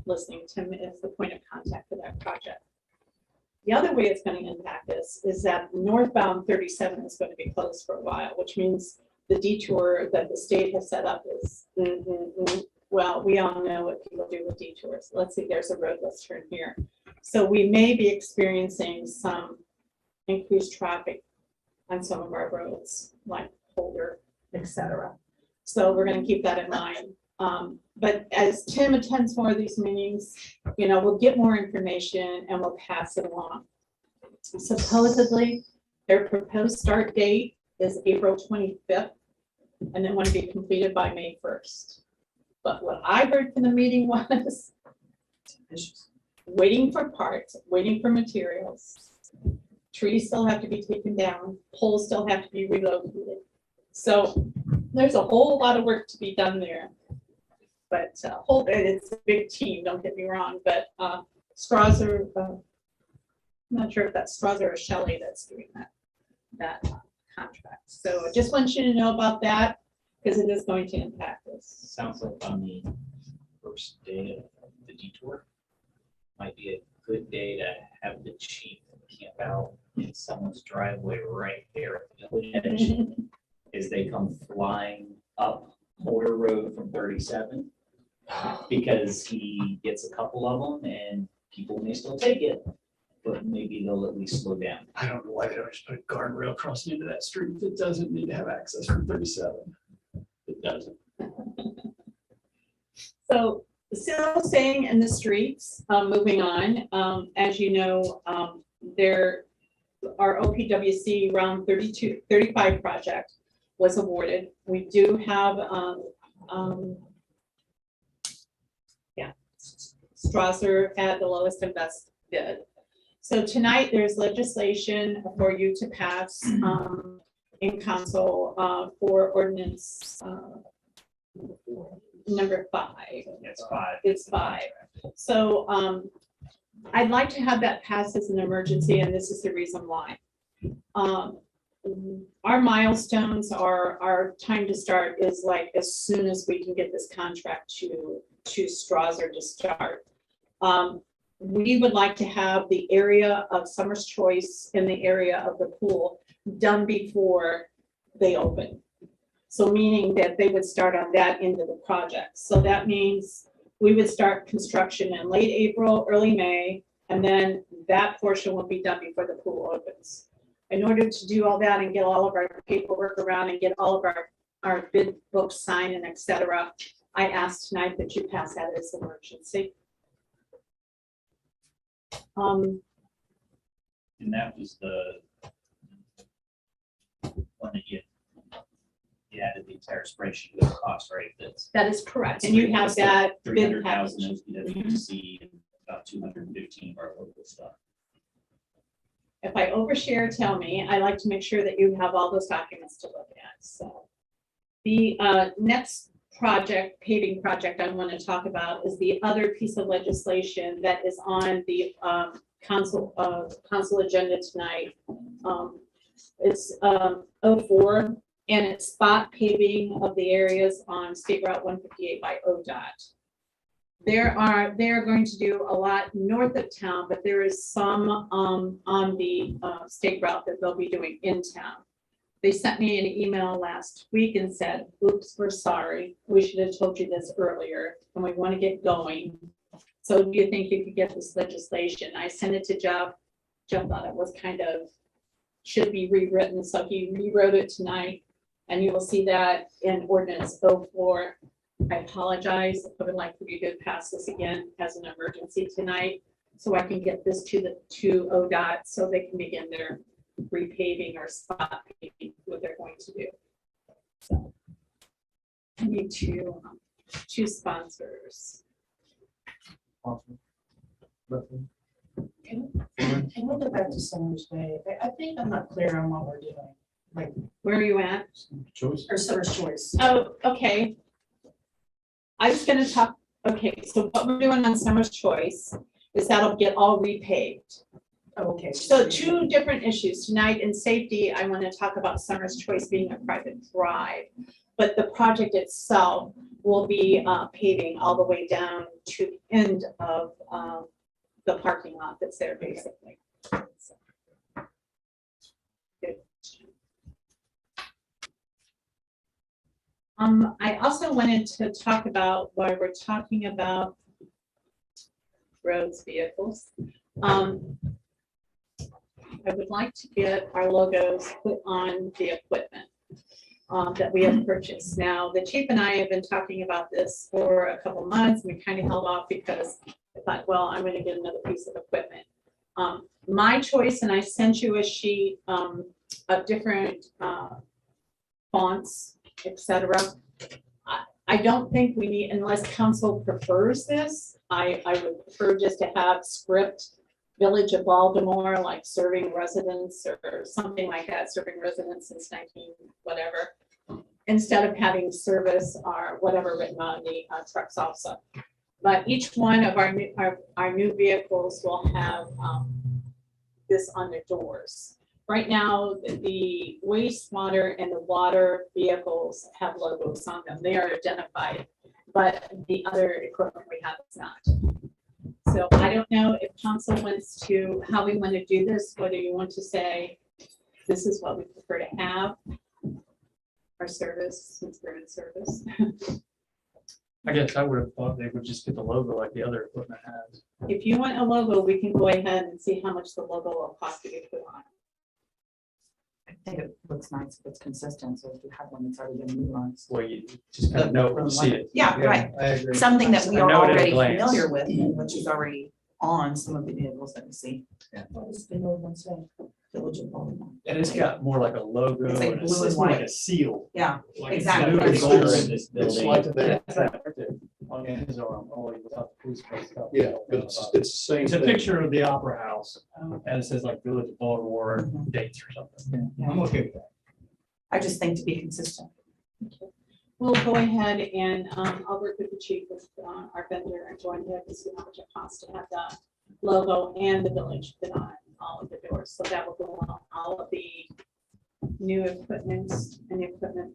listening. Tim is the point of contact for that project. The other way it's going to impact us is that northbound 37 is going to be closed for a while, which means the detour that the state has set up is, well, we all know what people do with detours. Let's see, there's a road, let's turn here. So we may be experiencing some increased traffic on some of our roads, like Holder, etc. So we're going to keep that in mind. But as Tim attends more of these meetings, you know, we'll get more information and we'll pass it along. Supposedly, their proposed start date is April 25th, and then want to be completed by May 1st. But what I heard from the meeting was waiting for parts, waiting for materials. Trees still have to be taken down, poles still have to be relocated. So there's a whole lot of work to be done there. But it's a big team, don't get me wrong, but Strasser, I'm not sure if that's Strasser or Shelley that's doing that contract. So I just want you to know about that because it is going to impact us. Sounds like on the first day of the detour, might be a good day to have the chief camp out in someone's driveway right there at the village edge. As they come flying up Holder Road from 37, because he gets a couple of them and people may still take it, but maybe they'll at least slow down. I don't know why they don't just put a guardrail crossing into that street if it doesn't need to have access from 37. It doesn't. So still staying in the streets, moving on, as you know, our OPWC round 35 project was awarded. We do have, Strasser had the lowest and best bid. So tonight there's legislation for you to pass in council for ordinance number 5. It's 5. It's 5. So I'd like to have that pass as an emergency, and this is the reason why. Our milestones, our time to start is like as soon as we can get this contract to Strasser to start. We would like to have the area of Summer's Choice and the area of the pool done before they open. So meaning that they would start on that end of the project. So that means we would start construction in late April, early May, and then that portion will be done before the pool opens. In order to do all that and get all of our paperwork around and get all of our bid books signed and et cetera, I asked tonight that you pass that as an emergency. And that was the one that you added the entire spreadsheet with the cost, right? That is correct. And you have that bid 300,000 package. of PWC and about 215 of our local stuff. If I overshare, tell me. I like to make sure that you have all those documents to look at. So the next project, paving project I want to talk about is the other piece of legislation that is on the council agenda tonight. It's 04, and it's spot paving of the areas on State Route 158 by ODOT. They are going to do a lot north of town, but there is some on the state route that they'll be doing in town. They sent me an email last week and said, oops, we're sorry. We should have told you this earlier and we want to get going. So do you think you could get this legislation? I sent it to Jeff. Jeff thought it was kind of, should be rewritten. So he rewrote it tonight and you will see that in ordinance 04. I apologize. I would like for you to pass this again as an emergency tonight so I can get this to ODOT so they can begin their repaving or spot paving, what they're going to do. So I need two sponsors. Awesome. Okay. Can we go back to Summers Bay? I think I'm not clear on what we're doing, like, Where are you at? Choice. or Summers Choice. Oh, okay. I was gonna talk, okay, so what we're doing on Summer's Choice is that'll get all repaved. Oh, okay. So two different issues tonight in safety. I want to talk about Summer's Choice being a private drive. But the project itself will be paving all the way down to the end of the parking lot that's there basically. Good. I also wanted to talk about why we're talking about roads, vehicles. I would like to get our logos put on the equipment that we have purchased. Now, the chief and I have been talking about this for a couple months. We kind of held off because I thought, well, I'm going to get another piece of equipment. My choice, and I sent you a sheet of different fonts, etc. I don't think we need, unless council prefers this, I would prefer just to have script Village of Baltimore, like serving residents or something like that, serving residents since 19 whatever, instead of having service or whatever written on the trucks also. But each one of our new vehicles will have this on the doors. Right now, the wastewater and the water vehicles have logos on them. They are identified, but the other equipment we have is not. So I don't know if council wants to, how we want to do this, whether you want to say, this is what we prefer to have. Our service, since we're in service. I guess I would have thought they would just get the logo like the other equipment has. If you want a logo, we can go ahead and see how much the logo will cost to get put on. I think it looks nice if it's consistent, so if you have one that's already been nuanced. Well, you just kind of know when you see it. Yeah, right. I agree. Something that we I are know it at a already glance. familiar with, which is already on some of the vehicles that we see. What does the old one say? Village of Baltimore. And it's got more like a logo. It's like and blue and it's more like white. a seal. Yeah, Like it's exactly. blue and It's gold. in this It's building. like Yeah, that, it's that right there on his arm, oh, without the police car stuff. yeah, but it's the same It's a thing. picture of the Opera House, and it says like Village of Baltimore Mhm. dates or something. I'm okay with that. I just think to be consistent. We'll go ahead and I'll work with the chief with our vendor and join him to see how much it costs to have the logo and the village put on all of the doors. So that will go on all of the new equipment and the equipment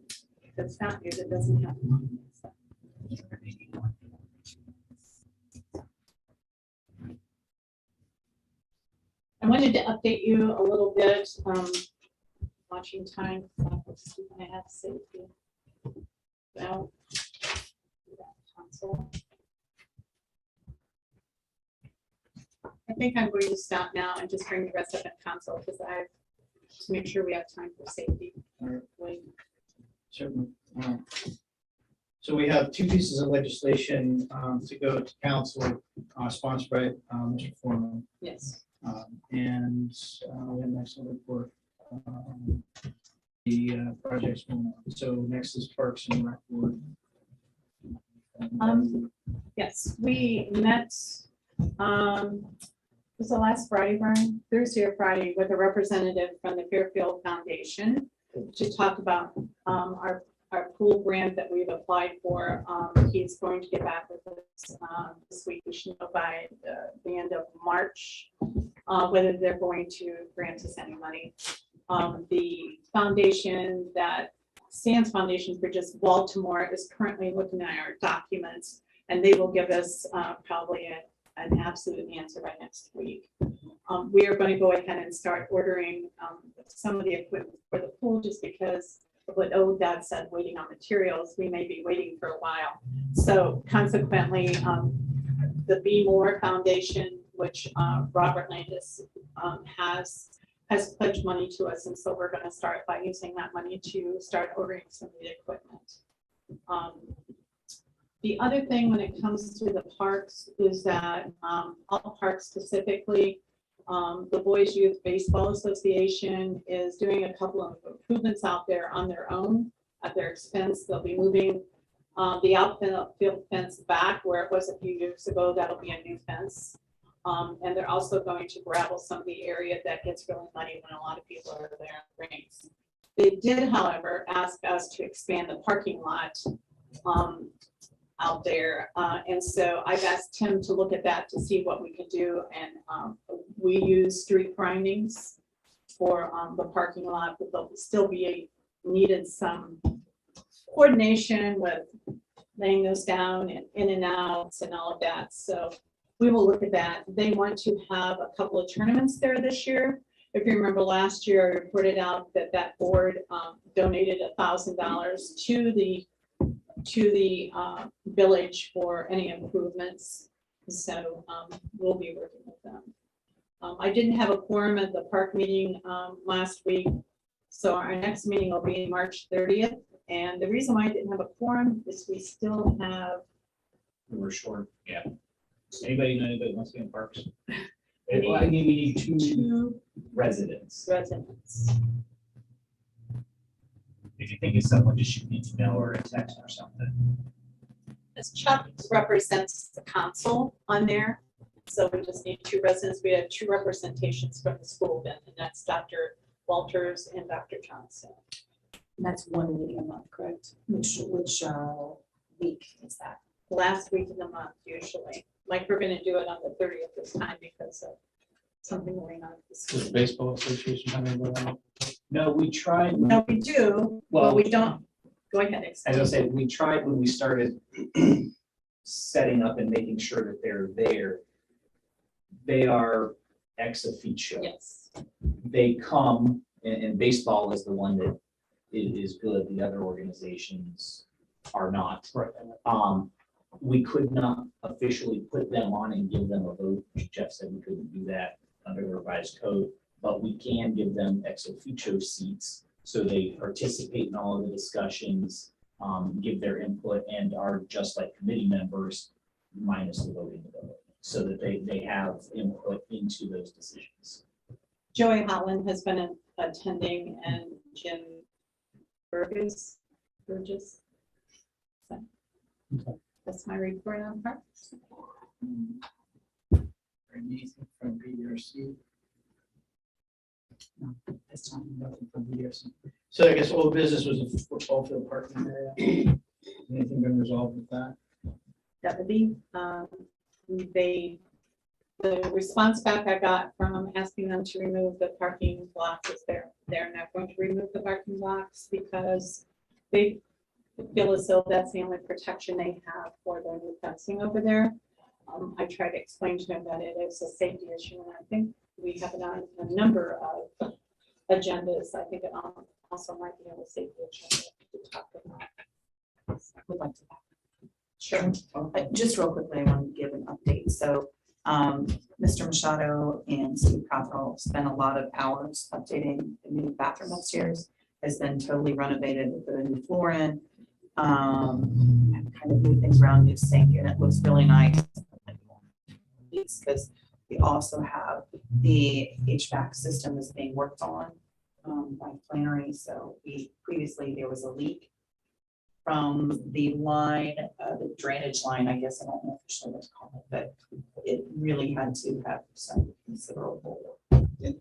that's not new that doesn't have. it on it. So. I wanted to update you a little bit, watching time. I have safety. Well, console. I think I'm going to stop now and just bring the rest up in console because I have to make sure we have time for safety. Wait. Certainly. So we have two pieces of legislation to go to council, sponsored by Mr. Foreman. Yes. And we have next one report. The projects going on. So next is Parks and Rec Board. Yes, we met, was the last Friday, Brian? Thursday or Friday, with a representative from the Fairfield Foundation to talk about our pool grant that we've applied for. He's going to get back with us this week. We should know by the end of March whether they're going to grant us any money. The foundation that Sands Foundation for just Baltimore is currently looking at our documents, and they will give us probably an absolute answer by next week. We are going to go ahead and start ordering some of the equipment for the pool just because of what ODOT said, waiting on materials. We may be waiting for a while. So consequently, the Be More Foundation, which Robert Landis has pledged money to us, and so we're going to start by using that money to start ordering some of the equipment. The other thing when it comes to the parks is that all parks specifically, the Boys Youth Baseball Association is doing a couple of improvements out there on their own at their expense. They'll be moving the outfield fence back where it was a few years ago. That'll be a new fence. And they're also going to gravel some of the area that gets really muddy when a lot of people are there in the rains. They did, however, ask us to expand the parking lot out there. And so I've asked Tim to look at that to see what we can do. And we use street grindings for the parking lot, but there'll still be needed some coordination with laying those down and in and outs and all of that. So we will look at that. They want to have a couple of tournaments there this year. If you remember last year, I reported out that that board donated $1,000 to the village for any improvements. So we'll be working with them. I didn't have a quorum at the park meeting last week. So our next meeting will be March 30th. And the reason why I didn't have a quorum is we still have, We're short, yeah. Anybody wants to be in parks? Well, I mean, we need two residents. residents. If you think of someone, just shoot me an email or a text or something. As Chuck represents the council on there, so we just need two residents. We have two representations from the school then, and that's Dr. Walters and Dr. Johnson. And that's one meeting a month, correct? Which week is that? Last week of the month usually. Like we're gonna do it on the 30th this time because of something going on at the Does school. the baseball association have anybody? No, we tried, No, we do, but Well- we don't. Go ahead. as I said, we tried when we started setting up and making sure that they're there. They are ex officio. Yes. They come, and baseball is the one that is good, the other organizations are not. Right. We could not officially put them on and give them a vote. Jeff said we couldn't do that under the revised code, but we can give them ex officio seats. So they participate in all of the discussions, give their input, and are just like committee members minus the voting ability. So that they have input into those decisions. Joey Holland has been attending and Jim Burgess. So, Okay. that's my report on parks. Anything from BRC? No, this time. Nothing from BRC. So I guess old business was a football field parking area. Anything been resolved with that? That would be, the response back I got from asking them to remove the parking blocks is they're not going to remove the parking blocks because they feel as though that's the only protection they have for their new fencing over there. I tried to explain to them that it is a safety issue, and I think we have it on a number of agendas. I think it also might be on the safety agenda to talk about. Would like to. Sure. Just real quickly, I want to give an update. So Mr. Machado and Steve Cottrell spent a lot of hours updating the new bathroom upstairs. Has been totally renovated with the new flooring. And kind of moved things around, new sink, and it looks really nice. Because we also have the HVAC system is being worked on by Flannery. So previously there was a leak from the line, the drainage line, I guess, I don't know officially what to call it, but it really had to have some considerable.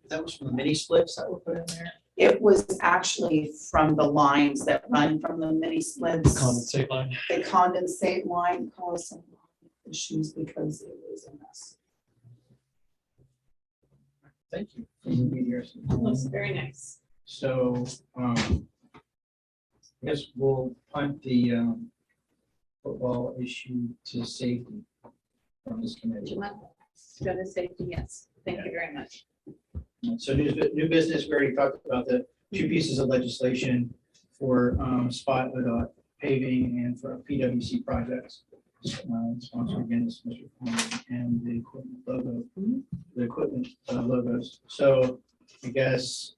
That was from the mini splits that were put in there? It was actually from the lines that run from the mini splits. Condensate line? The condensate line caused some issues because it was a mess. Thank you. From the BRC. Looks very nice. So, I guess we'll punt the football issue to safety from this Do committee. you want to go to safety? Yes. Thank you very much. So new business, we already talked about the two pieces of legislation for spot paving and for PWC projects. Sponsored again is Mr. Foreman and the equipment logo, the equipment logos. So I guess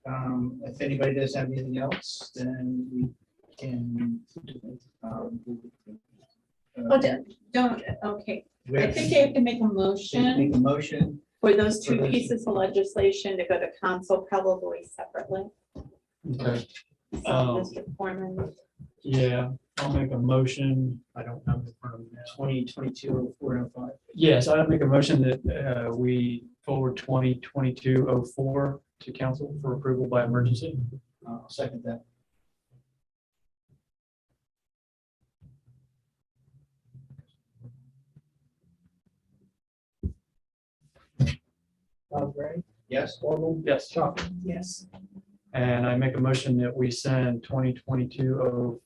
if anybody does have anything else, then we can. Oh, don't, okay. we I have think you have to make a motion Make a motion. for those two For those- pieces of legislation to go to council probably separately. Okay. So, Mr. Foreman, Yeah, I'll make a motion, I don't have it in front of me now. 2022-0405. Yes, I'd make a motion that we forward 2022-04 to council for approval by emergency. I'll second that. Gray, Yes? Coleman, Yes. Chopper. Yes. And I make a motion that we send 2022-04-05,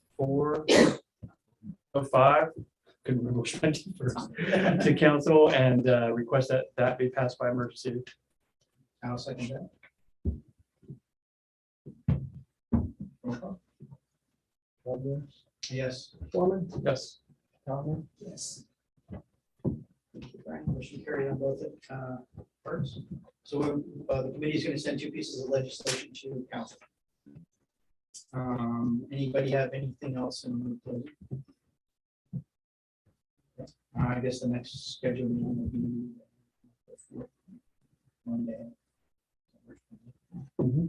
couldn't remember which one first, to council and request that that be passed by emergency. I'll second that. Roll call. Baldwin, Yes. Coleman, Yes. Chopper. Yes. Motion carried on both parts. So the committee is going to send 2 pieces of legislation to council. Anybody have anything else in the? I guess the next scheduled meeting will be the fourth Monday. Mhm.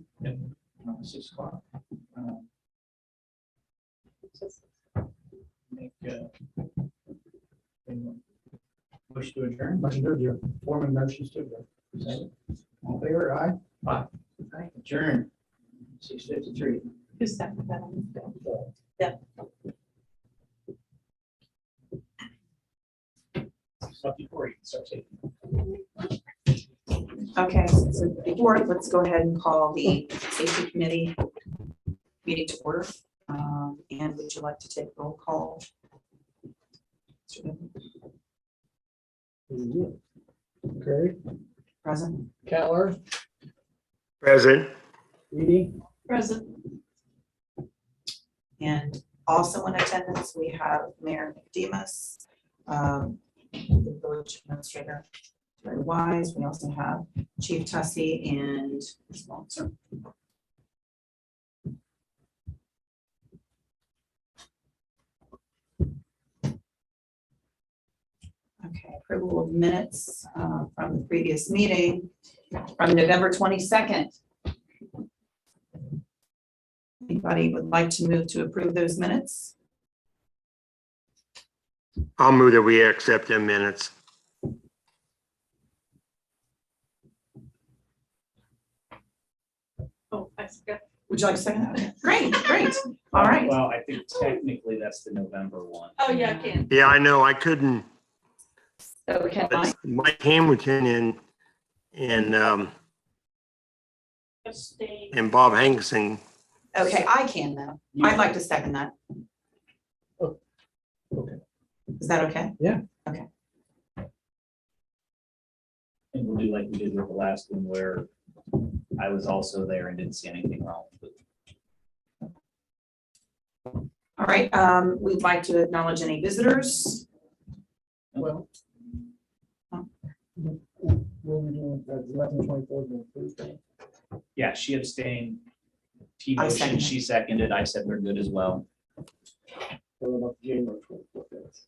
6 o'clock. Make push to adjourn. Motion to adjourn. Foreman motions to adjourn. Second. All in favor, aye? Aye. Aye. Adjourn. 6:53. Who's that? So before you can start taking. Okay, so before, let's go ahead and call the safety committee meeting to order. And would you like to take roll call? Gray, Present. Keller, Present. Edie, Present. And also in attendance, we have Mayor Nicodemus, the village administrator, Jerry Wise. We also have Chief Tussey and Ms. Walter. Okay, approval of minutes from the previous meeting from November 22nd. Anybody would like to move to approve those minutes? I'll move that we accept the minutes. Oh, I forgot. Would you like to second that? Okay, great, great. All right. Well, I think technically that's the November one. Oh, yeah, I can. Yeah, I know, I couldn't, So we can, but Mike Hamilton and Bob Hanson, okay, I can though. I'd like to second that. okay. Is that okay? And we'll do like we did with the last one where I was also there and didn't see anything wrong with it. All right, we'd like to acknowledge any visitors. Well. We'll be doing that 11/24 Thursday. Yeah, she abstained. T I motion, seconded. she seconded. I said we're good as well. What about January 24th?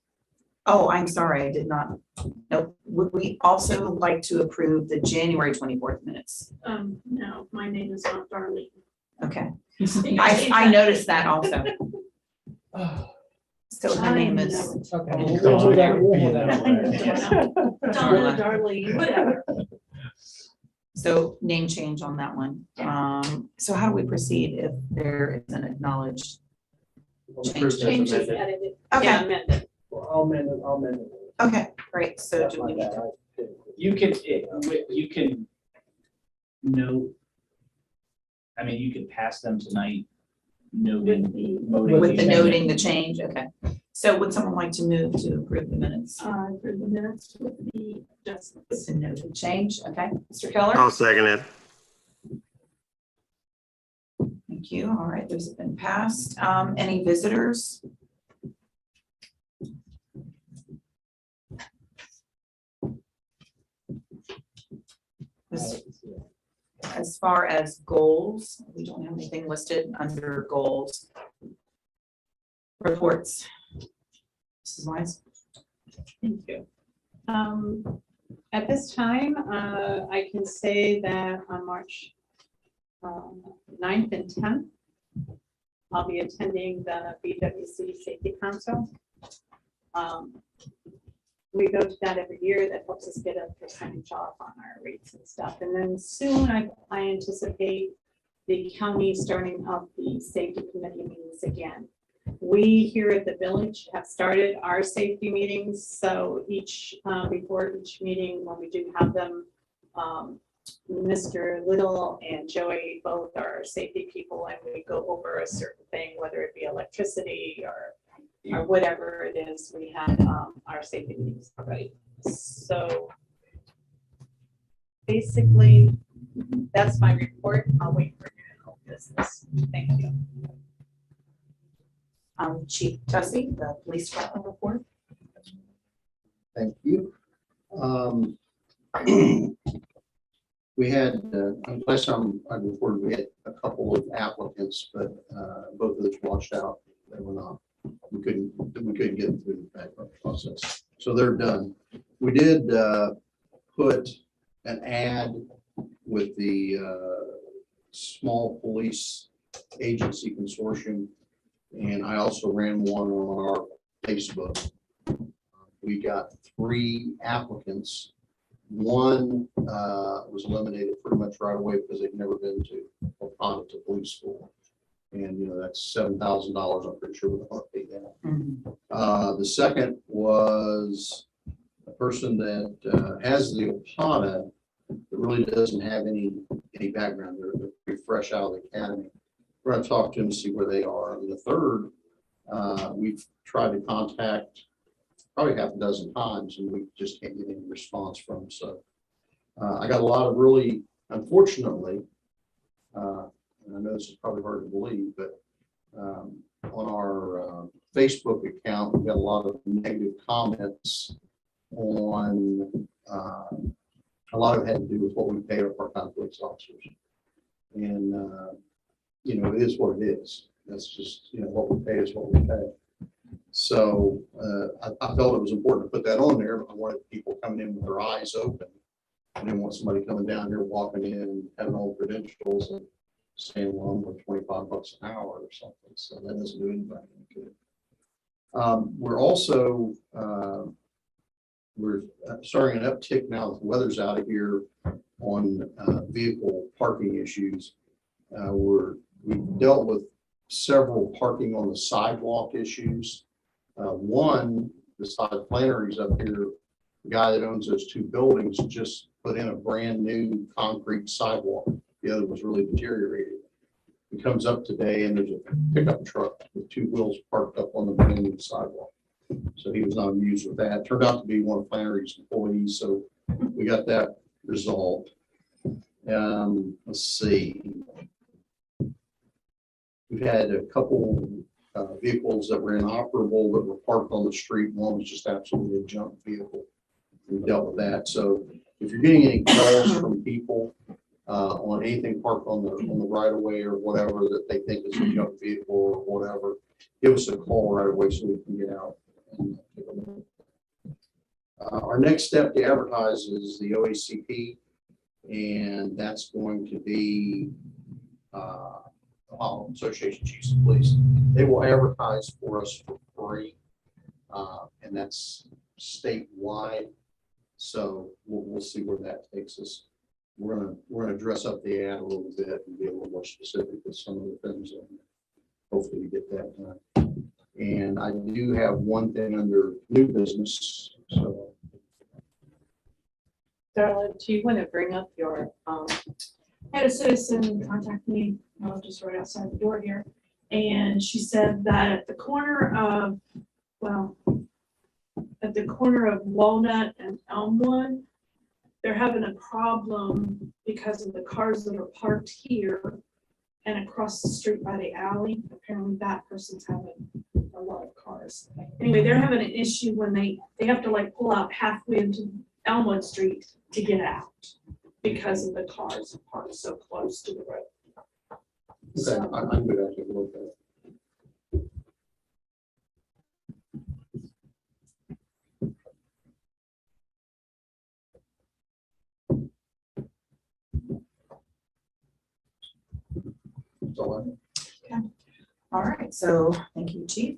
Oh, I'm sorry, I did not. Nope. Would we also like to approve the January 24th minutes? No, my name is not Darlene. Okay, I noticed that also. So her name is Okay. Oh, We'll hold that- we'll hold yeah. that. Donna, Darlene, whatever. So name change on that one. So how do we proceed if there is an acknowledged? Changes edited. Okay. Yeah, amended. Well, I'll amend it. Okay, great. So That's do my we need bad. to? I didn't- You can note. I mean, you could pass them tonight, noting. With the noting, the change, okay. So would someone like to move to approve the minutes? For the minutes with the adjustments. With the noted change, okay. Mr. Keller? I'll second it. Thank you. All right, those have been passed. Any visitors? As far as goals, we don't have anything listed under goals. Reports. Mrs. Wise? Thank you. At this time, I can say that on March 9th and 10th, I'll be attending the BWC Safety Council. We go to that every year. That helps us get a percentage off on our rates and stuff. And then soon I anticipate the county starting up the safety committee meetings again. We here at the village have started our safety meetings. So before each meeting, when we do have them, Mr. Little and Joey both are safety people, and we go over a certain thing, whether it be electricity or whatever it is. We had our safety meetings already. So basically, that's my report. I'll wait for your business. Thank you. Chief Tussey, the police department report. Thank you. We had, last time I reported, we had a couple of applicants, but both of those washed out. They were not, we couldn't get them through the background process. So they're done. We did put an ad with the Small Police Agency Consortium, and I also ran one on our Facebook. We got 3 applicants. One was eliminated pretty much right away because they've never been to a police school. And, you know, that's $7,000, I'm pretty sure, with a heartbeat now. The second was a person that has the OPANA, but really doesn't have any background. They're pretty fresh out of the academy. We're going to talk to them and see where they are. And the third, we've tried to contact probably half a dozen times, and we just can't get any response from them. So I got a lot of really, unfortunately, and I know this is probably hard to believe, but on our Facebook account, we got a lot of negative comments on, a lot of it had to do with what we pay our part-time police officers. And, you know, it is what it is. That's just, you know, what we pay is what we pay. So I felt it was important to put that on there. I wanted people coming in with their eyes open. I didn't want somebody coming down here, walking in and having all the credentials and saying, well, I'm worth $25 an hour or something. So that doesn't do anybody any good. We're also, we're starting an uptick now that the weather's out of here on vehicle parking issues. We've dealt with several parking on the sidewalk issues. One, beside Flannery's up here, the guy that owns those 2 buildings just put in a brand new concrete sidewalk. The other was really deteriorated. He comes up today and there's a pickup truck with 2 wheels parked up on the brand new sidewalk. So he was not amused with that. Turned out to be one of Flannery's employees, so we got that resolved. Let's see. We've had a couple vehicles that were inoperable that were parked on the street. One was just absolutely a junk vehicle. We dealt with that. So if you're getting any calls from people on anything parked on the right of way or whatever that they think is a junk vehicle or whatever, give us a call right away so we can get out and take a look. Our next step to advertise is the OACP, and that's going to be Ohio Association of Chiefs of Police. They will advertise for us for free, and that's statewide. So we'll see where that takes us. We're gonna dress up the ad a little bit and be a little more specific with some of the things, and hopefully we get that done. And I do have one thing under new business. So Darla, do you want to bring up your, Had a citizen contact me, just right outside the door here, and she said that at the corner of, at the corner of Walnut and Elmwood, they're having a problem because of the cars that are parked here and across the street by the alley. Apparently that person's having a lot of cars. Anyway, they're having an issue when they have to like pull out halfway into Elmwood Street to get out because of the cars parked so close to the road. okay, I'm good at it. Look at it. That's all I have. All right, so thank you, Chief.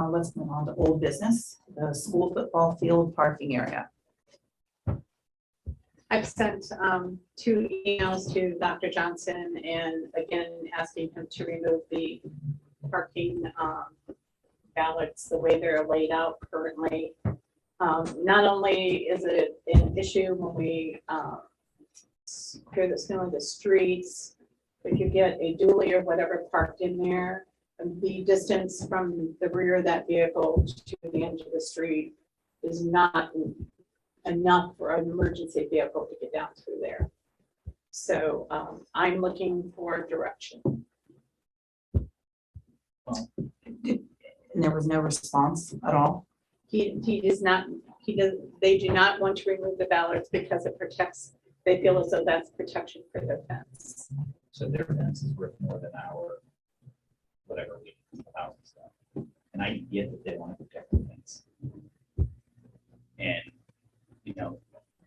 Let's move on to old business, the school football field parking area. I've sent 2 emails to Dr. Johnson and again, asking him to remove the parking ballots the way they're laid out currently. Not only is it an issue when we clear the snow in the streets, if you get a dually or whatever parked in there, the distance from the rear of that vehicle to the end of the street is not enough for an emergency vehicle to get down through there. So I'm looking for direction. And there was no response at all. He does not, they do not want to remove the ballards because it protects, they feel as though that's protection for their fence. So their fence is worth more than our, whatever we, our stuff. And I get that they want to protect the fence. And, you know,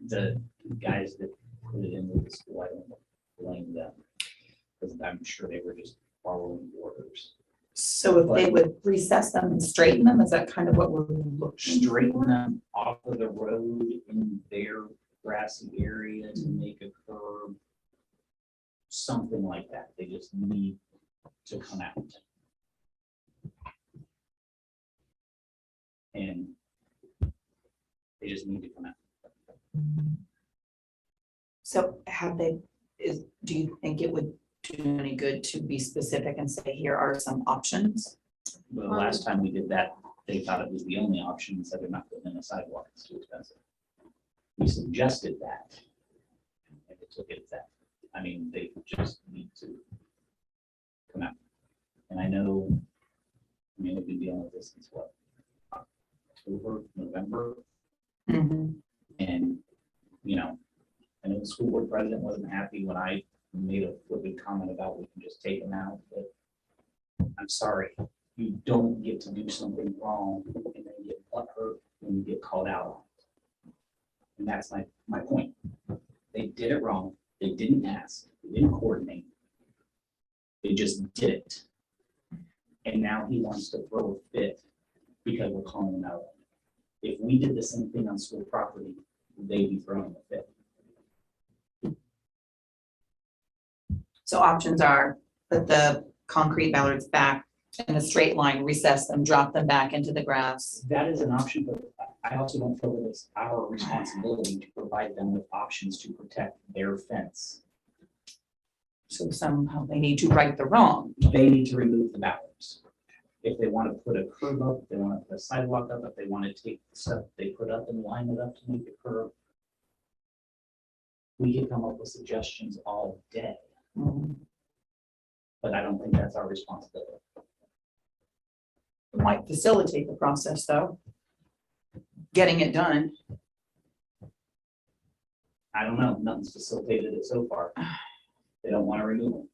the guys that put it in with the school, I don't blame them. Because I'm sure they were just following the orders. So if they would recess them and straighten them, is that kind of what we're looking Straighten for? them off of the road in their grassy area to make a curb. Something like that. They just need to come out. And they just need to come out. So have they, do you think it would do any good to be specific and say, here are some options? The last time we did that, they thought it was the only option and said they're not putting in a sidewalk, it's too expensive. We suggested that. And they took it as that. I mean, they just need to come out. And I know, I mean, we've been dealing with this since what? October, November, and, you know, I know the school board president wasn't happy when I made a flippant comment about we can just take them out, but I'm sorry, you don't get to do something wrong and then get hurt when you get called out. And that's my point. They did it wrong. They didn't ask. They didn't coordinate. They just did it. And now he wants to throw a fit because we're calling him out. If we did the same thing on school property, they'd be throwing a fit. So options are put the concrete ballards back in a straight line, recess them, drop them back into the grass. That is an option, but I also don't feel that it's our responsibility to provide them with options to protect their fence. So somehow they need to right the wrong. They need to remove the ballards. If they want to put a curb up, if they want to put a sidewalk up, if they want to take the stuff they put up and line it up to make a curb. We can come up with suggestions all day, but I don't think that's our responsibility. It might facilitate the process, though. Getting it done. I don't know, nothing's facilitated it so far. They don't want to remove them.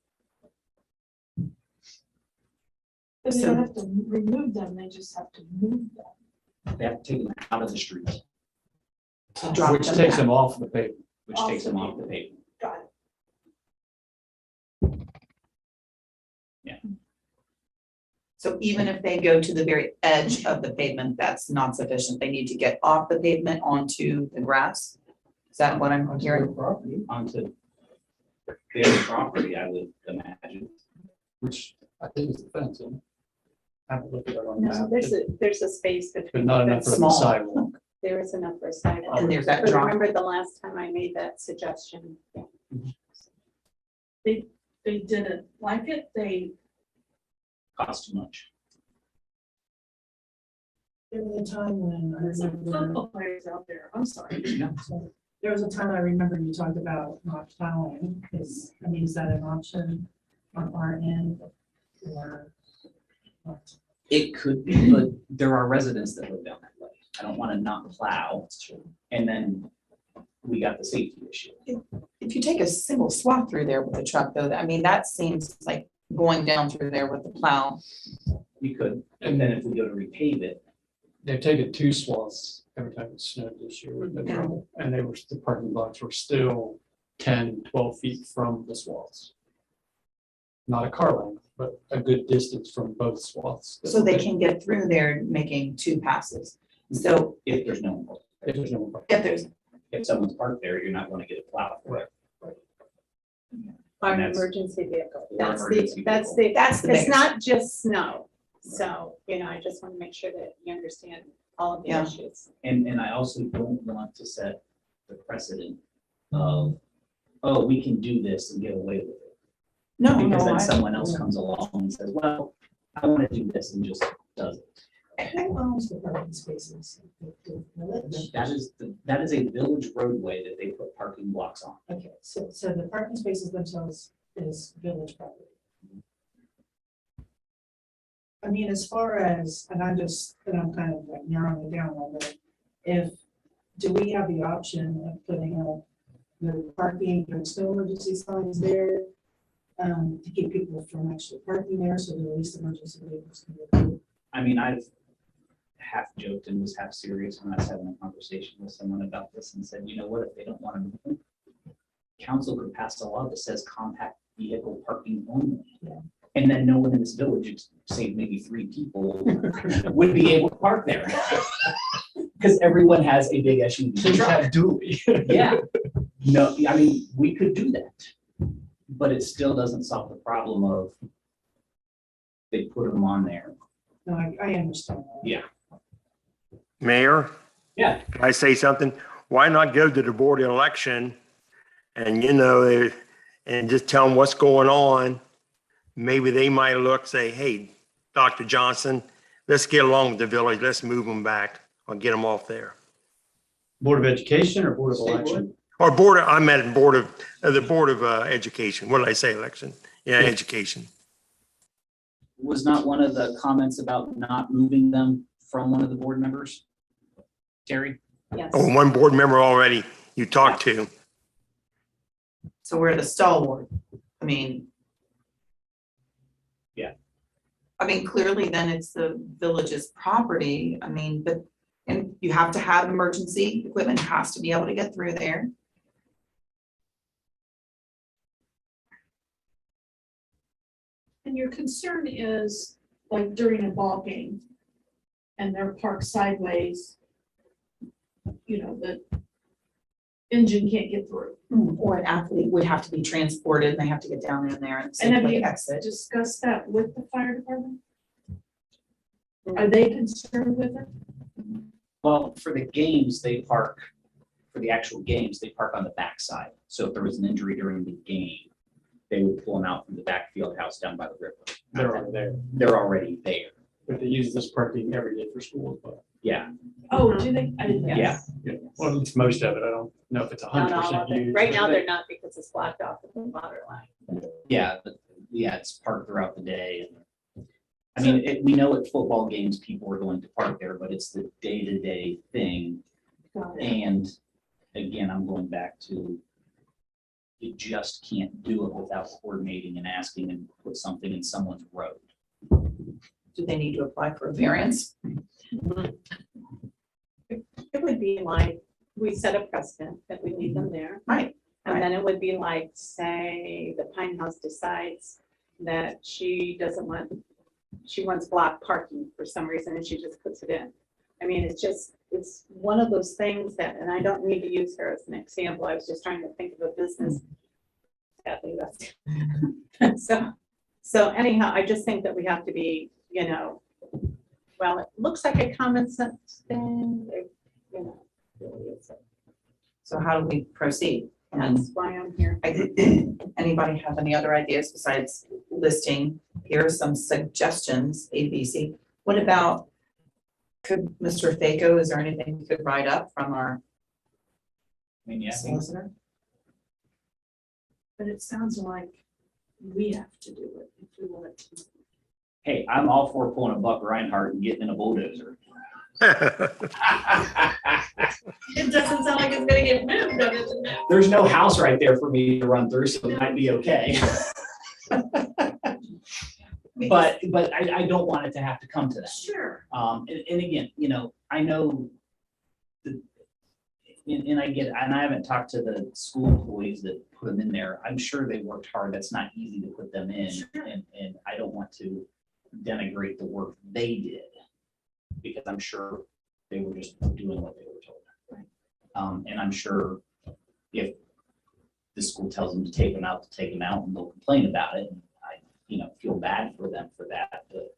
But they don't have to remove them, they just have to move them. They have to take them out of the street, To drop Which them takes back. them off the pavement. which takes them off the pavement. Got it. So even if they go to the very edge of the pavement, that's not sufficient. They need to get off the pavement onto the grass. Is that what I'm hearing? Property, Onto their property, I would imagine. which I think is the fence. Isn't it? I haven't looked at it on No, that, there's a space but between. not the enough for the Small. sidewalk. There is enough for a sidewalk. And there's that But drop. remember the last time I made that suggestion? They didn't like it, they, Cost too much. There was a time when I there's some remember, football players out there, I'm sorry. there was a time I remember you talked about not plowing, is, I mean, is that an option on our end? Or not? It could be, but there are residents that live down that way. I don't want to not plow. And then we got the safety issue. If you take a single swath through there with the truck, though, I mean, that seems like going down through there with the plow. You could, and then if we go to repave it, They've taken 2 swaths every time it snowed this year with the trouble, and the parking lots were still 10, 12 feet from the swaths. Not a car length, but a good distance from both swaths. So they can get through there making 2 passes. So If there's no one, If there's no one. if there's, if someone's parked there, you're not gonna get a plow for it. Our And that's- emergency vehicle. Or That's emergency the, that's vehicle. the, that's the it's biggest. not just snow. So, I just want to make sure that you understand all of the Yeah. issues. And I also don't want to set the precedent of, oh, we can do this and get away with it. No, Because no, then I- someone else comes along and says, well, I want to do this and just does it. Who owns the parking spaces? The village? That is a village roadway that they put parking blocks on. Okay, so the parking spaces themselves is village property. I mean, as far as, and I'm kind of like narrowing it down a little bit. Do we have the option of putting up the parking and snow emergency signs there? To keep people from actually parking there, so that at least emergency vehicles can go through? I mean, I've half joked and was half serious when I was having a conversation with someone about this and said, you know what, if they don't want to move, council could pass a law that says compact vehicle parking only. Yeah. And then no one in this village, save maybe 3 people, would be able to park there. Because everyone has a big SUV truck. dually. Yeah, no, I mean, we could do that, but it still doesn't solve the problem of they put them on there. No, I understand. that. Yeah. Mayor, Yeah. can I say something? Why not go to the board of election and, and just tell them what's going on? Maybe they might look, say, hey, Dr. Johnson, let's get along with the village. Let's move them back or get them off there. Board of Education or Board of State board? Election? Or I meant the Board of Education. What did I say, election? Yeah, education. Was not one of the comments about not moving them from one of the board members? Terry? Yes. Oh, one board member already you talked to. so we're the stalwart. I mean. Yeah. I mean, clearly then it's the village's property. I mean, but, and you have to have emergency equipment has to be able to get through there. And your concern is like during a ball game and they're parked sideways, the engine can't get through. Or an athlete would have to be transported and they have to get down in there and And have safely you exit. discuss that with the fire department? Are they concerned with it? Well, for the games, for the actual games, they park on the backside. So if there was an injury during the game, they would pull them out from the back field house down by the river. They're already there, They're already there. but they use this parking every day for school as well. Yeah, Oh, do they? I didn't know. yeah. Yeah, well, it's most of it. I don't know if it's Not 100% all of it. used. Right now, but they're not because it's blocked off at the water line. Yeah, but yeah, it's parked throughout the day. I mean, we know at football games, people are going to park there, but it's the day-to-day thing. Got it. And again, I'm going back to, you just can't do it without coordinating and asking and put something in someone's road. Do they need to apply for a variance? It would be like, we set a precedent that we leave them there. Right, And then it would be like, say, the Pine House decides that she wants block parking for some reason and she just puts it in. I mean, it's one of those things that, and I don't need to use her as an example. I was just trying to think of a business. Sadly, that's. So anyhow, I just think that we have to be, well, it looks like a common sense thing, really is. so how do we proceed? And That's why I'm here. anybody have any other ideas besides listing, here are some suggestions, A, B, C? What about, could Mr. Faco, is there anything we could write up from our I mean, yeah, solicitor? But it sounds like we have to do it if we want it to. hey, I'm all for pulling a Buck Reinhardt and getting in a bulldozer. It doesn't sound like it's gonna get moved, does it? There's no house right there for me to run through, so it might be okay. But I don't want it to have to come to that. Sure. And again, I know And I get, and I haven't talked to the school employees that put them in there. I'm sure they worked hard. That's not easy to put them in. And I don't want to denigrate the work they did. Because I'm sure they were just doing what they were told. And I'm sure if the school tells them to take them out, and they'll complain about it. And I, feel bad for them for that, but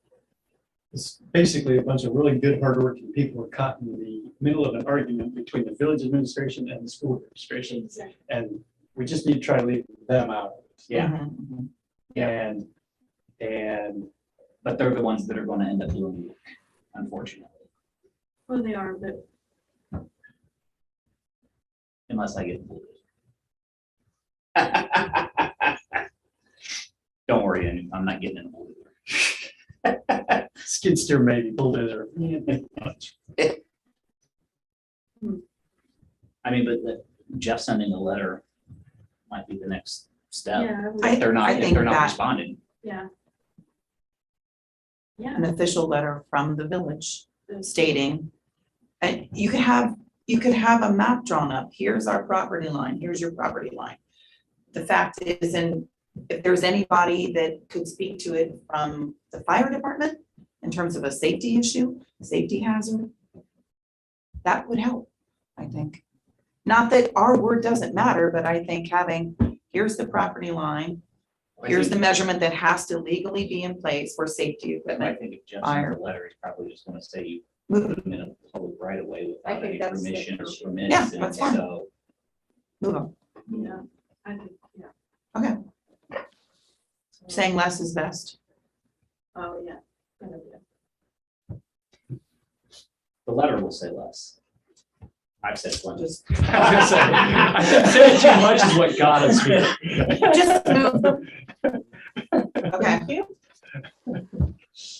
It's basically a bunch of really good, hardworking people who are caught in the middle of an argument between the village administration and the school administration. And we just need to try to leave them out. of it. yeah. Mhm, mhm. But they're the ones that are gonna end up doing the work, unfortunately, Well, they are, but unless I get bullied. Don't worry, I'm not getting in a bully. Skid steer maybe, bulldozer. I mean, but Jeff sending a letter might be the next step. yeah, If they're not, I if think they're not that- responding. yeah. Yeah. An official letter from the village stating, and you could have a map drawn up. Here's our property line, here's your property line. The fact is, and if there's anybody that could speak to it from the fire department in terms of a safety issue, safety hazard, that would help, I think. Not that our word doesn't matter, but I think having, here's the property line, here's the measurement that has to legally be in place for safety I equipment. think if Jeff Fire. sends a letter, he's probably just gonna say you Move, put them in a public right of way I without think any that's the permission or issue. permits. Yeah, and that's fine. so, move them. Yeah, I think, yeah. Saying less is best. Oh, yeah. Good idea. The letter will say less. I've said plenty. Just, I was gonna say, I think saying too much is what got us here. just move them. Okay.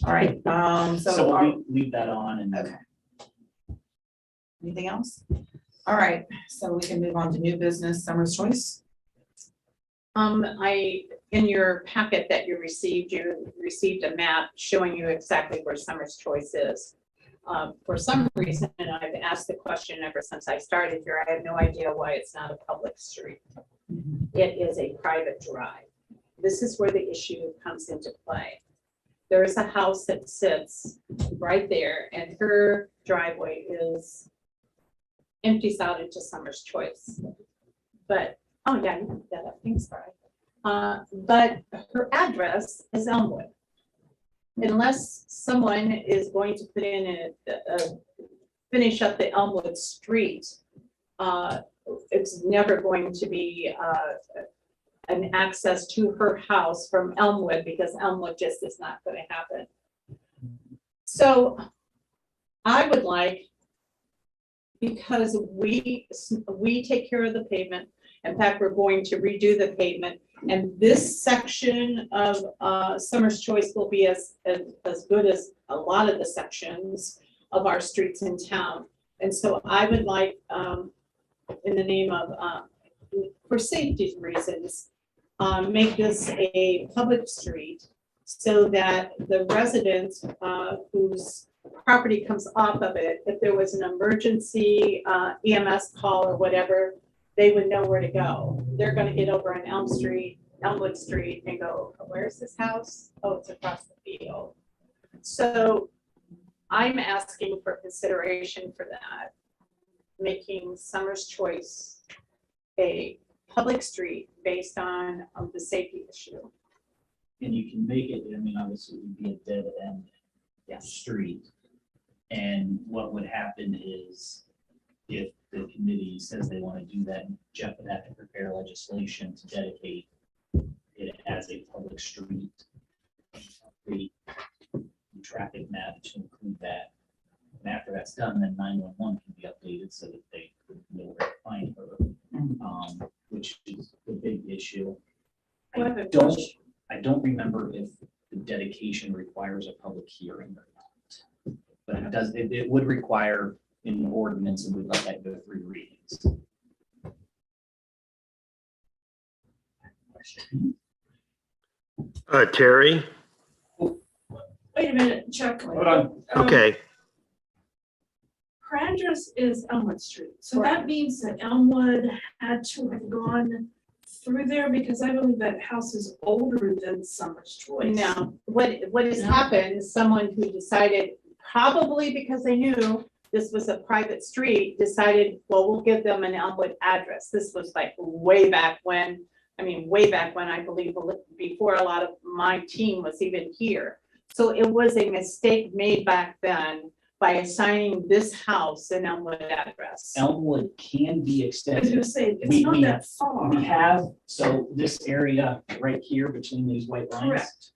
All right, So so, we'll leave that on and. Okay. Anything else? All right, so we can move on to new business, Summer's Choice. In your packet that you received a map showing you exactly where Summer's Choice is. For some reason, and I've asked the question ever since I started here, I have no idea why it's not a public street. It is a private drive. This is where the issue comes into play. There is a house that sits right there, and her driveway empties out into Summer's Choice. But, oh yeah, you can put that up, thanks, Brian. But her address is Elmwood. Unless someone is going to put in finish up the Elmwood Street, it's never going to be an access to her house from Elmwood, because Elmwood just is not going to happen. So I would like, because we take care of the pavement, in fact, we're going to redo the pavement, and this section of Summer's Choice will be as good as a lot of the sections of our streets in town. And so I would like, in the name of, for safety reasons, make this a public street so that the residents whose property comes off of it, if there was an emergency EMS call or whatever, they would know where to go. They're gonna get over on Elmwood Street and go, where's this house? Oh, it's across the field. So I'm asking for consideration for that, making Summer's Choice a public street based on the safety issue. And you can make it, I mean, obviously it would be a dead end street. And what would happen is if the committee says they want to do that, Jeff would have to prepare legislation to dedicate it as a public street. The traffic map to include that. And after that's done, then 911 can be updated so that they know where to find her, which is the big issue. Well, I have a I don't remember if the dedication requires a public hearing or not. But it does, it would require an ordinance, and we'd let that go 3 readings. Terry, Wait a minute, Chuck. Hold on. okay, her address is Elmwood Street, so that means that Elmwood had to have gone through there, because I believe that house is older than Summer's Choice. Now, what has happened is someone who decided, probably because they knew this was a private street, decided, well, we'll give them an Elmwood address. This was like way back when, I believe, before a lot of my team was even here. So it was a mistake made back then by assigning this house an Elmwood address. Elmwood can be I was extended. gonna say, it's We- not we- that far. We have, so this area right here between these white lines. Correct.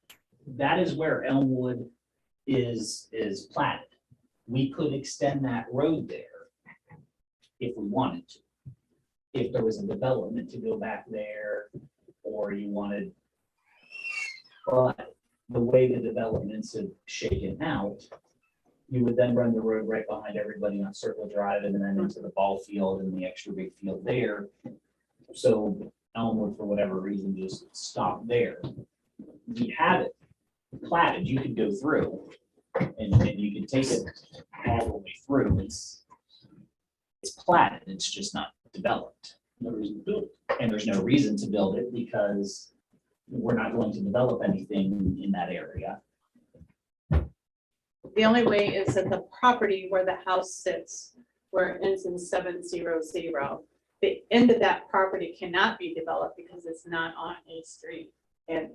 That is where Elmwood is platted. We could extend that road there if we wanted to. If there was a development to go back there, or you wanted. But the way the developments have shaken out, you would then run the road right behind everybody on Circle Drive and then into the ball field and the extra big field there. So Elmwood, for whatever reason, just stopped there. We have it platted, you could go through and you can take it all the way through. It's platted, it's just not developed. No reason to build it. And there's no reason to build it because we're not going to develop anything in that area. The only way is that the property where the house sits, where it ends in 700, the end of that property cannot be developed because it's not on a street. And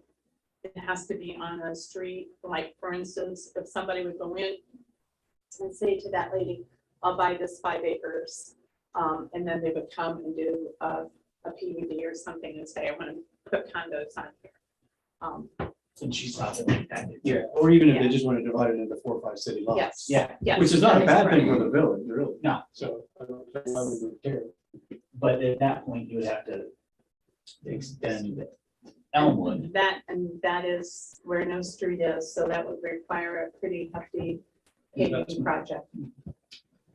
it has to be on a street, like, for instance, if somebody would go in and say to that lady, I'll buy this 5 acres. And then they would come and do a PUD or something and say, I want to put condos on here. And she stopped it like that. Yeah, or even if Yeah. they just want to divide it into 4 or 5 city lots. Yes. Yeah. Yes. Which is not a that bad thing correct. for the village, really. No. So I don't think why we would care. But at that point, you would have to extend Elmwood. That is where no street is, so that would require a pretty hefty paving Investment. project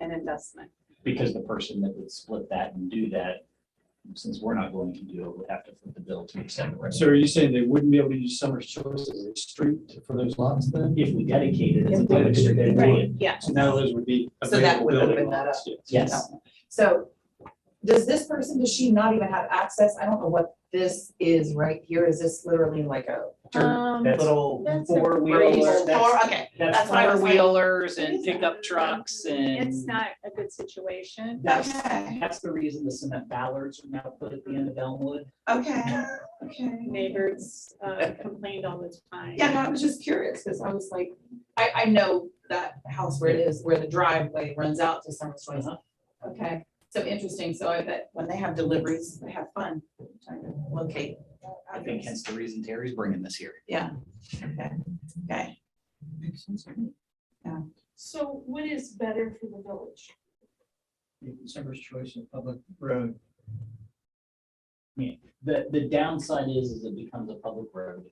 and investment. Because the person that would split that and do that, since we're not going to do it, would have to foot the bill to extend the rest. So are you saying they wouldn't be able to use Summer's Choice as a street for those lots then? If we dedicate it as a If we public street, they Right, would. yeah. So now those would be. So that would available open that lots, up. yes. Yes, So does this person, does she not even have access? I don't know what this is right here. Is this literally like a that's little that's a four pretty wheelers, old car? Okay, that's that's what I was four like. wheelers It and is pickup not- trucks It's and not a good situation. Okay. that's the reason the cement ballards are now put at the end of Elmwood. Okay, okay. Neighbors complained all the time. Yeah, no, I was just curious, because I was like, I know that house where it is, where the driveway runs out to Summer's Choice. Okay, so interesting. So I bet when they have deliveries, they have fun trying to locate. I think hence the reason Terry's bringing this here. Yeah, okay, okay. So what is better for the village? Summer's Choice of public road. The downside is it becomes a public road.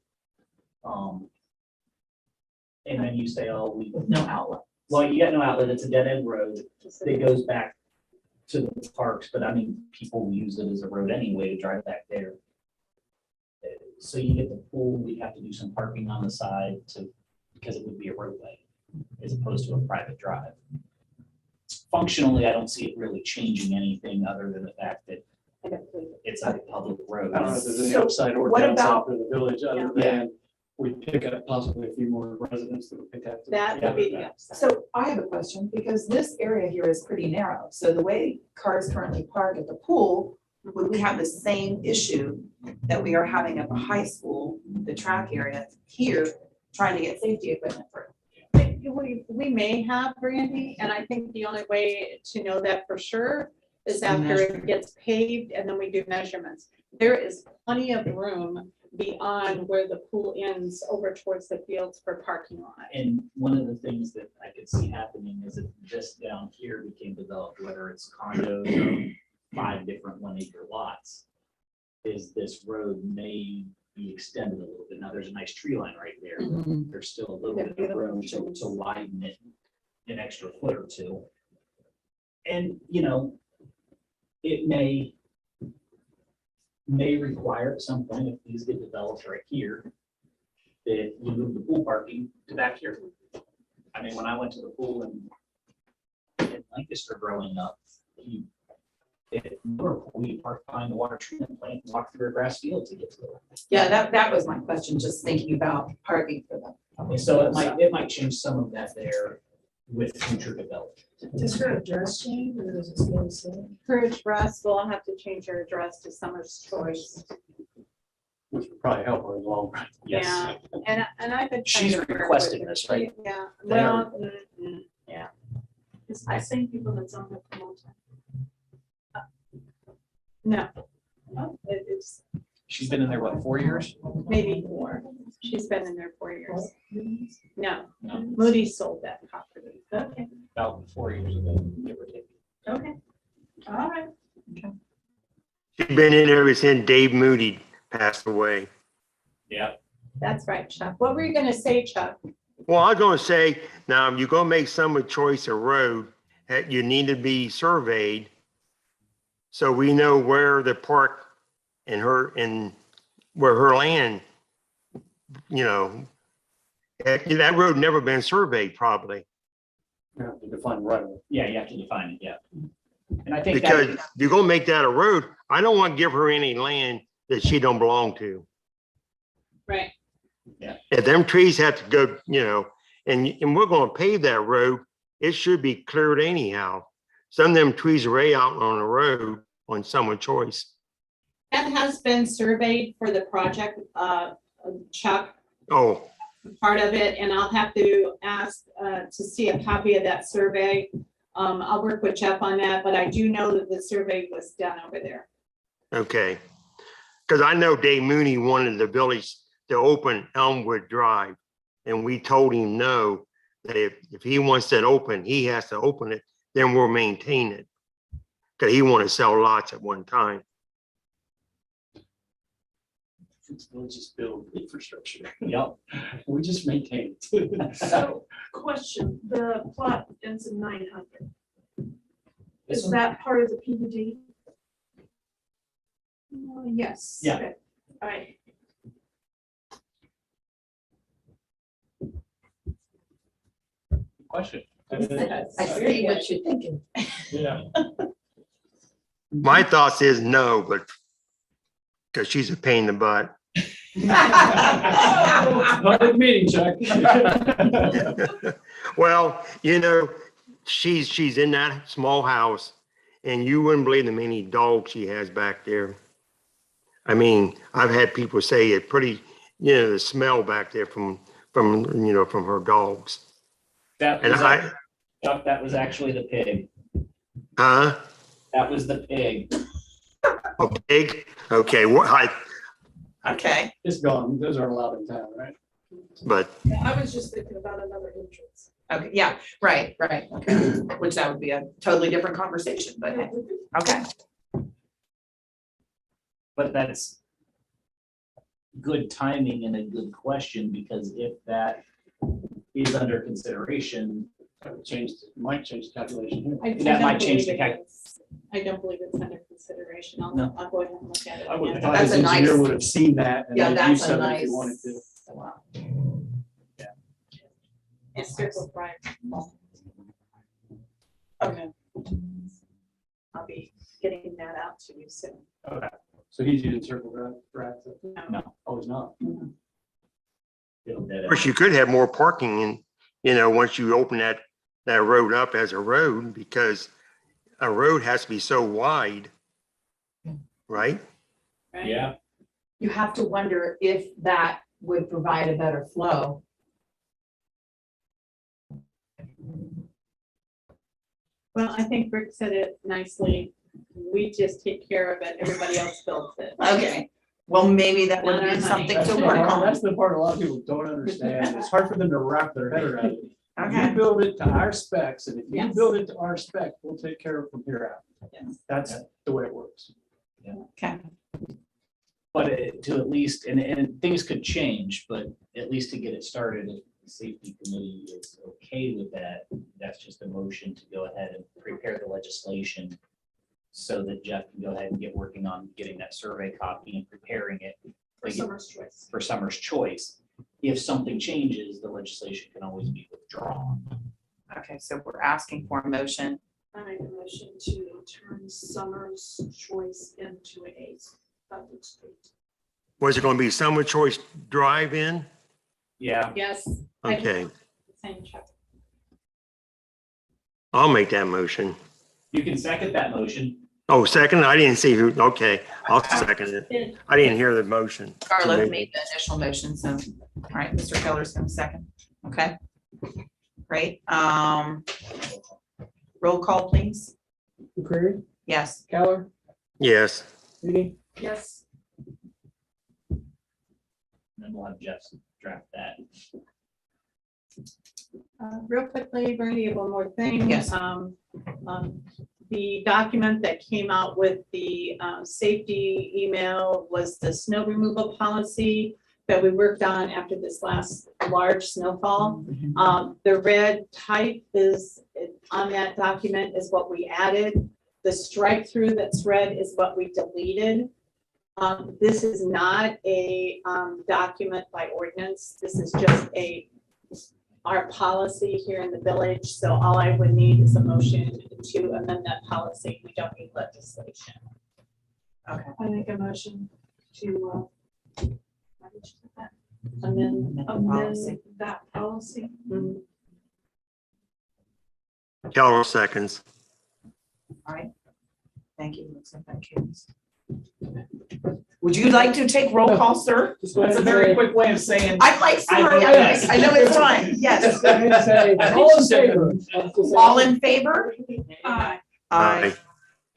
And then you say, oh, we, No outlet. well, you got no outlet, it's a dead end road that goes back to the parks, but I mean, people use it as a road anyway to drive back there. So you get the pool, we have to do some parking on the side because it would be a roadway as opposed to a private drive. Functionally, I don't see it really changing anything other than the fact that it's a public road. I don't know if there's any So upside or what downside about- for the village other Yeah. than we pick up possibly a few more residents that we could have. to- That would be the upside. So I have a question, because this area here is pretty narrow. So the way cars currently park at the pool, would we have the same issue that we are having at the high school, the track area here, trying to get safety equipment for? We may have, Brandy, and I think the only way to know that for sure is after it gets paved and then we do measurements. There is plenty of room beyond where the pool ends over towards the fields for parking lot. And one of the things that I could see happening is if this down here became developed, whether it's condos or 5 different 1 acre lots, is this road may be extended a little bit. Now, there's a nice tree line right there. but There's still a little bit of room to widen it an extra foot or two. And, you know, it may require at some point, if these get developed right here, that you move the pool parking to back here. I mean, when I went to the pool in Lancaster growing up, we parked behind the water treatment plant, and walked through a grass field to get to it. Yeah, that was my question, just thinking about parking for them. And so it might change some of that there with future development. Does her address change or does it stay the same? Her address, we'll have to change her address to Summer's Choice. Which would probably help her in the long run. Yes. Yeah, and I've been. trying She's to work with requesting her. this, right? Yeah, They are- well, yeah. It's the same people that's on the promoter. No. It's She's been in there, what, 4 years? maybe 4. She's been in there 4 years. No, No, Moody sold that property. Okay, about 4 years ago, give or take. okay, all right. She's been in there ever since Dave Moody passed away. Yeah. That's right, Chuck. What were you gonna say, Chuck? Well, I was gonna say, now, if you're gonna make Summer Choice a road, you need to be surveyed. So we know where the park and where her land, that road never been surveyed probably. You have to define right away. Yeah, you have to define it, yeah. And I think Because that, if you're gonna make that a road, I don't want to give her any land that she don't belong to. Right. If them trees have to go, and we're gonna pave that road, it should be cleared anyhow. Some of them trees are right out on the road on Summer Choice. That has been surveyed for the project, Chuck, Oh, part of it, and I'll have to ask to see a copy of that survey. I'll work with Jeff on that, but I do know that the survey was done over there. okay. Because I know Dave Mooney wanted the village to open Elmwood Drive. And we told him no, that if he wants that open, he has to open it, then we'll maintain it. Because he wanted to sell lots at one time. We'll just build infrastructure. yep. We just maintain it. So, question, the plot ends in 900. This Is one? that part of the PUD? Yes. Yeah. Okay, all right. Question. I see what you're thinking. Yeah. My thoughts is no, but because she's a pain in the butt. Public meeting, Chuck. Well, she's in that small house and you wouldn't believe the many dogs she has back there. I mean, I've had people say it pretty, the smell back there from her dogs. That And was, I, Chuck, that was actually the pig. huh? That was the pig. A pig? Okay, Okay. It's gone. Those aren't allowed in town, right? but I was just thinking about another entrance. Okay, yeah, right, okay. Which that would be a totally different conversation, but hey, okay. But that's good timing and a good question, because if that is under consideration, That would might change the calculation here. That might change the I don't believe it's under consideration. No. I'll go ahead and look at it. I would have again. thought his That's a engineer nice- would have seen that and Yeah, then that's used a something if nice. he wanted to. Wow. It's Circle Drive. Okay. I'll be getting that out to you soon. Okay. So he's using Circle Drive. No. Oh, he's not. it'll dead of course you could have more parking once you open that road up as a road, because a road has to be so wide, right? Right? Yeah, You have to wonder if that would provide a better flow. Well, I think Rick said it nicely. We just take care of it. Everybody else builds it. Okay, well, maybe that would be something to work on. That's the part a lot of people don't understand. It's hard for them to wrap their head around it. You Okay, build it to our specs, and if you Yes. build it to our spec, we'll take care of it from here out. Yes. That's the way it works. okay, but to at least, and things could change, but at least to get it started, if the safety committee is okay with that, that's just a motion to go ahead and prepare the legislation so that Jeff can go ahead and get working on getting that survey copy and preparing it For Summer's Choice. for Summer's Choice. If something changes, the legislation can always be withdrawn. okay, so we're asking for a motion motion to turn Summers Choice into a public street. Was it going to be Summer Choice Drive-In? Yeah, Yes. Okay, Same check. I'll make that motion. you can second that motion. Oh, second? I didn't see who, okay, I'll second it. I didn't hear the motion. Carla made the initial motion, so, all right, Mr. Keller's gonna second, okay? Great, roll call, please. McCreary, Yes. Keller, Yes, Eby, Yes, And then we'll have Jeff draft that. Real quickly, Brandy, one more thing. Yes. The document that came out with the safety email was the snow removal policy that we worked on after this last large snowfall. The red type is on that document is what we added. The strike through that's red is what we deleted. This is not a document by ordinance. This is just our policy here in the village. So all I would need is a motion to amend that policy. We don't need legislation. I make a motion to Amend. amend that policy. Keller seconds. All right, thank you. Looks like that carries. Would you like to take roll call, sir? That's a very quick way of saying. I'm like, sorry, yes. I know it's fine, yes. all in favor. All in favor? Aye. Aye.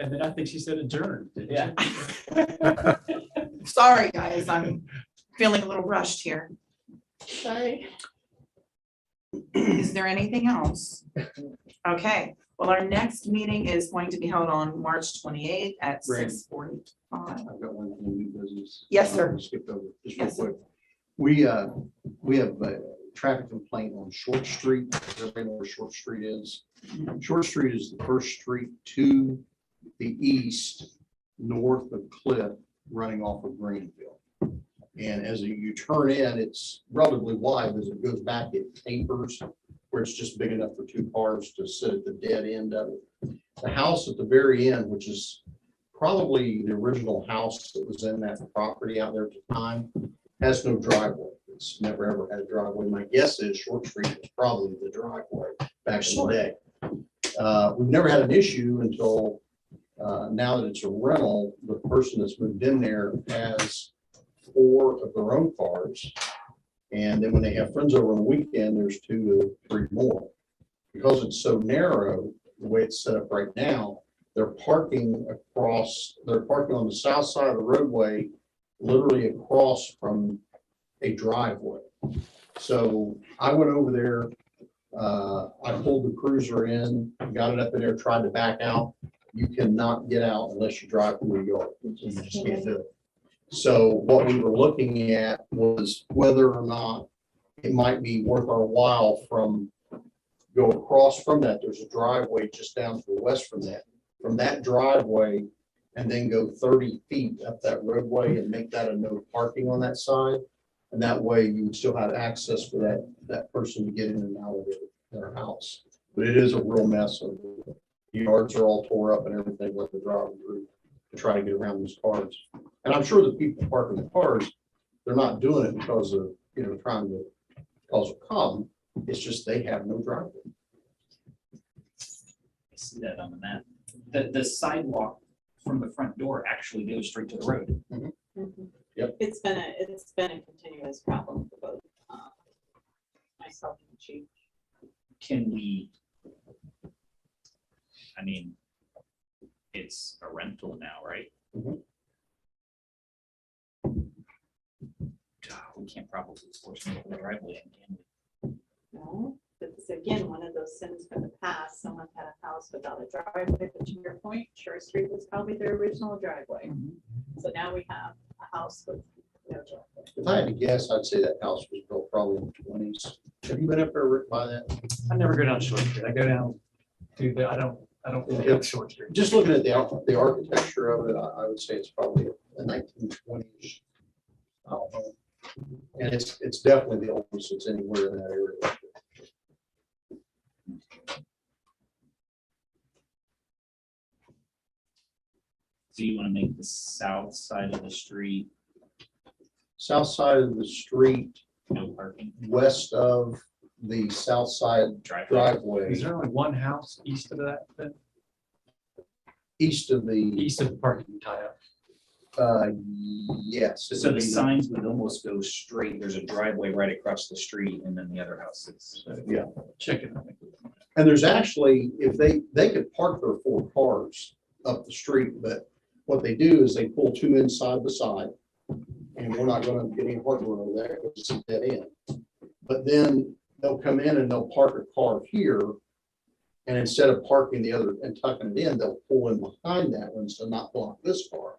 And then I think she said adjourned. didn't she? Yeah. Sorry, guys, I'm feeling a little rushed here. Sorry. Is there anything else? Okay, well, our next meeting is going to be held on March 28th at Right. 6:45. I've got one thing new business. Yes, sir. I skipped over, just real Yes, sir. quick. We have a traffic complaint on Short Street. Everybody know where Short Street is? Short Street is the first street to the east, north of Cliff, running off of Greenfield. And as you turn in, it's relatively wide. As it goes back, it tapers, where it's just big enough for two cars to sit at the dead end of it. The house at the very end, which is probably the original house that was in that property out there at the time, has no driveway. It's never ever had a driveway. My guess is Short Street was probably the driveway back in the day. We've never had an issue until now that it's a rental. The person that's moved in there has 4 of their own cars. And then when they have friends over on the weekend, there's 2 to 3 more. Because it's so narrow, the way it's set up right now, they're parking on the south side of the roadway, literally across from a driveway. So I went over there, I pulled the cruiser in, got it up in there, tried to back out. You cannot get out unless you drive through the yard. You just can't do it. So what we were looking at was whether or not it might be worth our while go across from that. There's a driveway just down to the west from that driveway, and then go 30 feet up that roadway and make that a no parking on that side. And that way you would still have access for that person to get in and out of their house. But it is a real mess. The yards are all tore up and everything with the driving through to try to get around these cars. And I'm sure the people parking the cars, they're not doing it because of, trying to cause a problem. It's just they have no driveway. I see that on the map. The sidewalk from the front door actually goes straight to the road. Yep. It's been a continuous problem for both myself and the chief. Can we? I mean, it's a rental now, right? Mhm. We can't probably force them to the driveway, can we? No, but it's again, one of those sins from the past. Someone had a house without a driveway, but to your point, Shore Street was probably their original driveway. So now we have a house with no driveway. If I had to guess, I'd say that house was built probably in the 20s. Have you been up there, Rick, by that? I never go down Short Street. I go down to I don't really go Short Street. Just looking at the architecture of it, I would say it's probably a 1920s. home. And it's definitely the oldest that's anywhere in that area. Do you want to make the south side of the street South side of the street, no parking west of the south side driveway? driveway, Is there only one house east of that, then? east of the, East of the parking tie-up? yes. it So would the be signs would almost go straight, there's a driveway right across the street and then the other house is. Yeah. Chicken. And there's actually, if they could park their 4 cars up the street, but what they do is they pull 2 in side by side. And we're not gonna get any hardware over there, because it's a dead end. But then they'll come in and they'll park a car here. And instead of parking the other and tucking it in, they'll pull in behind that one, so not block this car.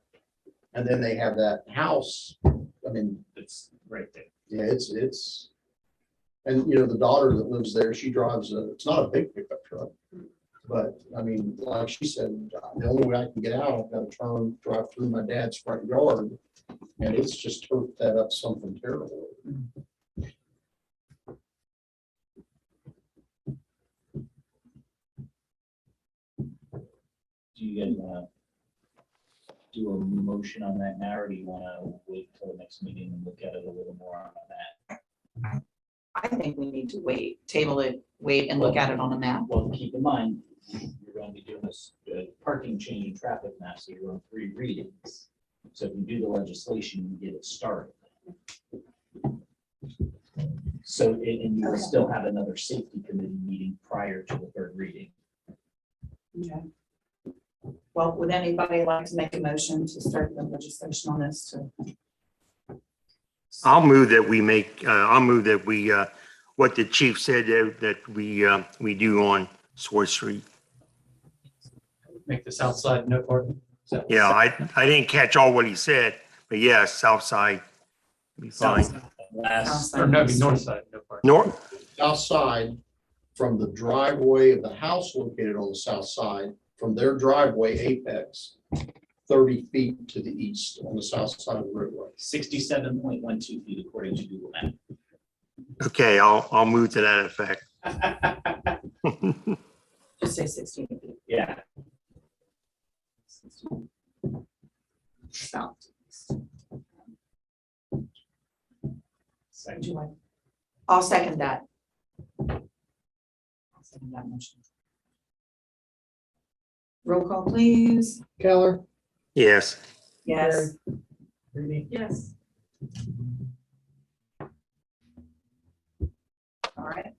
And then they have that house, I mean, It's right there. yeah, it's, and you know, the daughter that lives there, she drives it's not a big pickup truck. But I mean, like she said, the only way I can get out, I've got to drive through my dad's front yard. And it's just turfed that up something terrible. Do you guys wanna do a motion on that now, or do you wanna wait till the next meeting and look at it a little more on that? I think we need to wait, table it, wait and look at it on a map. Well, keep in mind, you're gonna be doing this parking change in traffic map, so you're on 3 readings. So if you do the legislation, you get it started. So, and you will still have another safety committee meeting prior to the 3rd reading. Okay. Well, would anybody like to make a motion to start the legislation on this to? I'll move that we, what the chief said that we do on Sword Street. Make the south side no parking? Is that- Yeah, I didn't catch all what he said, but yes, south side be fine. Last, Or no, north side, no parking. North, South side, from the driveway of the house located on the south side, from their driveway apex, 30 feet to the east on the south side of the roadway. 67.12 feet according to Google Maps. okay, I'll move to that effect. Just say 16 feet Yeah, south. Would you like? I'll second that. I'll second that motion. Roll call, please. Keller. Yes, Yes. Yes. All right.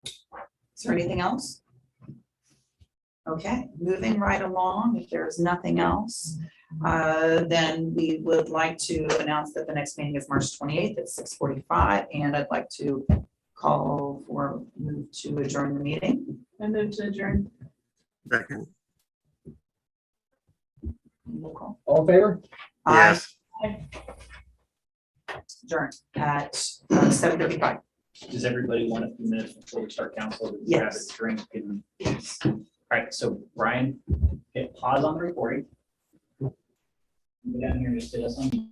Is there anything else? Okay, moving right along, if there's nothing else, then we would like to announce that the next meeting is March 28th at 6:45, and I'd like to call for move to adjourn the meeting. I move to adjourn. second, Roll call. All in favor? yes. Adjourn at 7:35. does everybody want a few minutes before we start council to grab a Yes. drink and? All right, so Brian, hit pause on the recording. Go down here and just hit us on.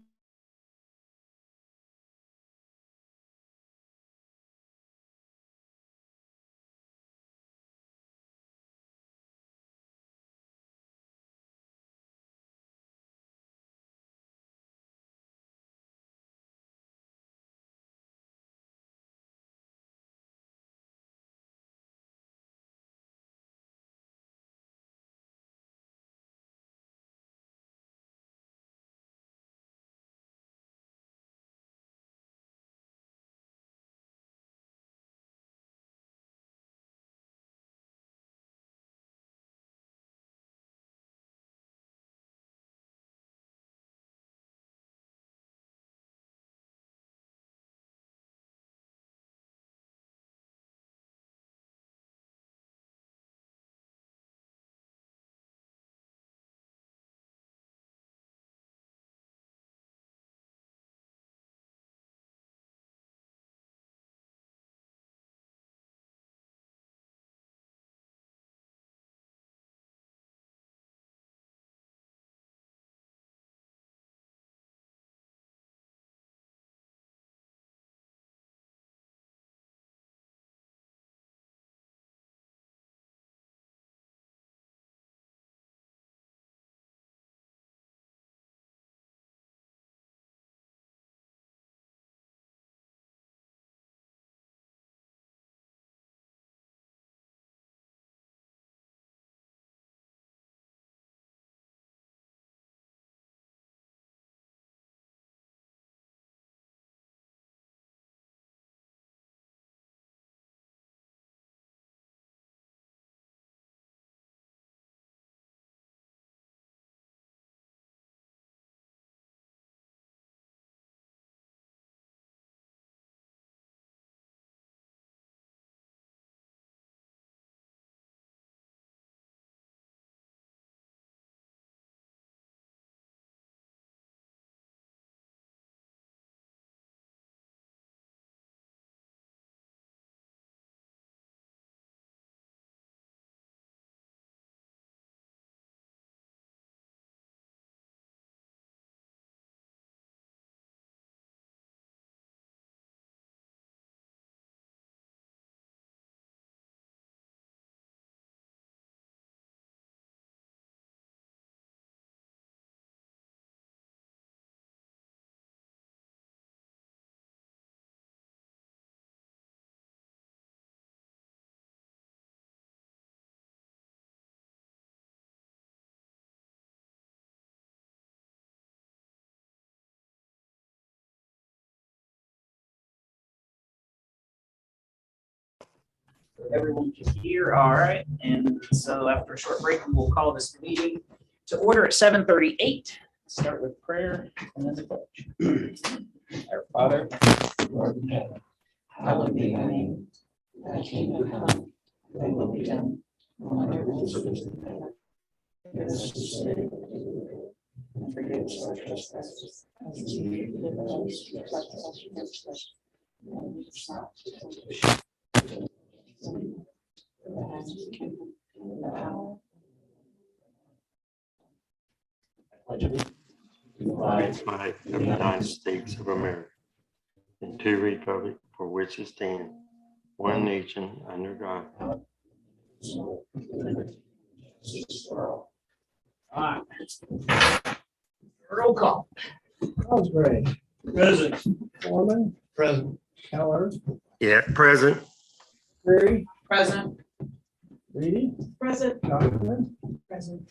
Everyone can hear, all right, and so after a short break, we will call this meeting to order at 7:38. Start with prayer and then the pledge. Our Father, Lord in heaven, Hallowed be thy name. Thy kingdom come, thy will be done on earth as it is in heaven. Give us this day our daily bread, and forgive us our trespasses, as we forgive those who trespass against us. And lead us not into temptation, but deliver us from evil. For thine is the kingdom, and the power, pledge allegiance. Flag of the United States of America, and to the republic for which it stands, one nation under God. so, justice for all. All right. Roll call. Osprey, Present. Foreman, Present. Keller, Yeah, present. Prairie, present. Reedy, Present. Donovan. Present.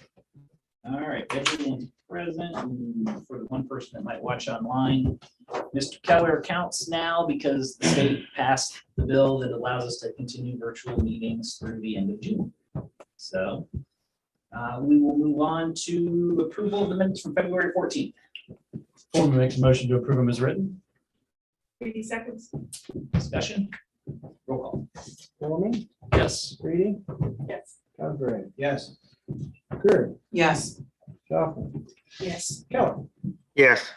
All right, everyone's present. And for the one person that might watch online, Mr. Keller counts now because the state passed the bill that allows us to continue virtual meetings through the end of June. So we will move on to approval of the minutes from February 14th. Foreman makes a motion to approve them as written. 80 seconds. Discussion. Roll call. Foreman, Yes. Reedy, Yes. Osprey, Yes. Kurt, Yes. Schaffman, Yes. Keller. Yes,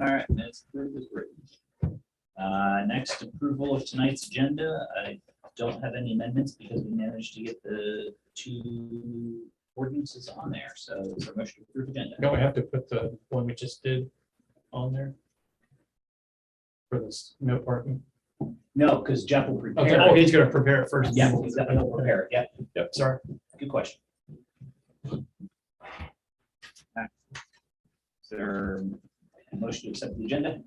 All right, that's approved as written. Next, approval of tonight's agenda. I don't have any amendments because we managed to get the 2 ordinances on there. So is there a motion to approve agenda? Don't we have to put the one we just did on there? For this no parking? No, because Jeff will Okay, prepare. oh, it. he's gonna prepare it first. Yeah, he's got to prepare it. Yeah, Yep, sorry. good question. Is there a motion to accept the agenda?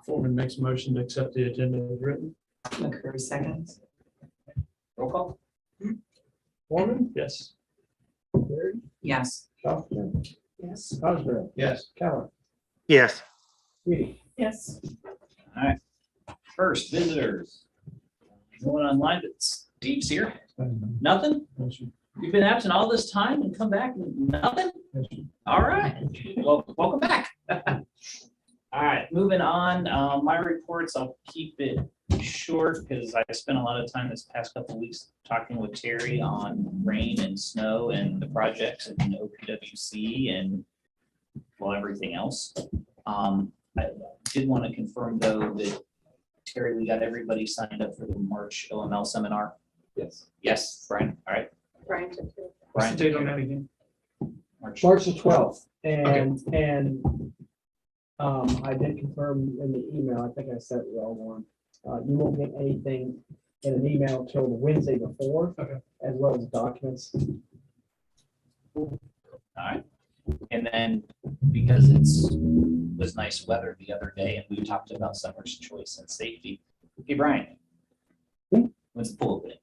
Foreman makes a motion to accept the agenda as written. McCreary seconds. Roll call? Foreman, Yes. Prairie, Yes. Schaffman, Yes. Osprey, Yes. Keller, yes. Reedy. Yes. All right. First, visitors. No one online, but Steve's here. Nothing? You've been absent all this time and come back and nothing? All right, well, welcome back. All right, moving on, my reports, I'll keep it short because I spent a lot of time this past couple weeks talking with Terry on rain and snow and the projects in OPWC and well, everything else. I did want to confirm though that Terry, we got everybody signed up for the March OML seminar. Yes. Yes, Brian, all right. Brian took care of that. What's the date on that again? March. March the 12th, and I did confirm in the email, I think I sent you all one. You won't get anything in an email till the Wednesday before, Okay. as well as documents. All right. And then because was nice weather the other day and we talked about summer's choice and safety. Hey, Brian. When's the pool opening?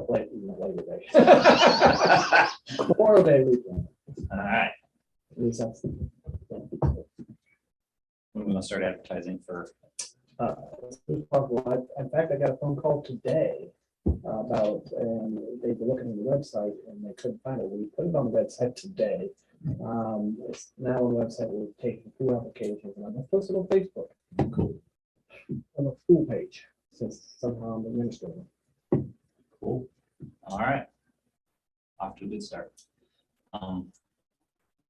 Later day. Memorial Day weekend. All right. At least that's. When are we gonna start advertising for? It's possible. In fact, I got a phone call today about, and they were looking at the website and they couldn't find it. We put it on the website today. It's now on the website, we're taking 2 applications and I'm gonna post it on Facebook. Cool. On the school page, since somehow I'm administrating. Cool. All right. Off to a good start.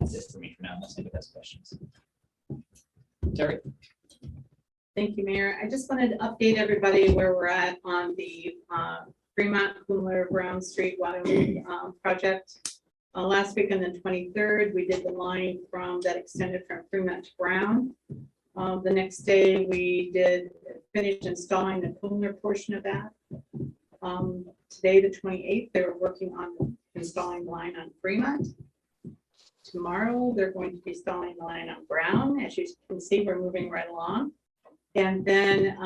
That's it for me for now, unless anybody has questions. Terry. Thank you, Mayor. I just wanted to update everybody where we're at on the Fremont Cooler Brown Street water project. Last week on the 23rd, we did the line that extended from Fremont to Brown. The next day, we did finish installing the cooler portion of that. Today, the 28th, they were working on installing the line on Fremont. Tomorrow, they're going to be installing the line on Brown. As you can see, we're moving right along. And then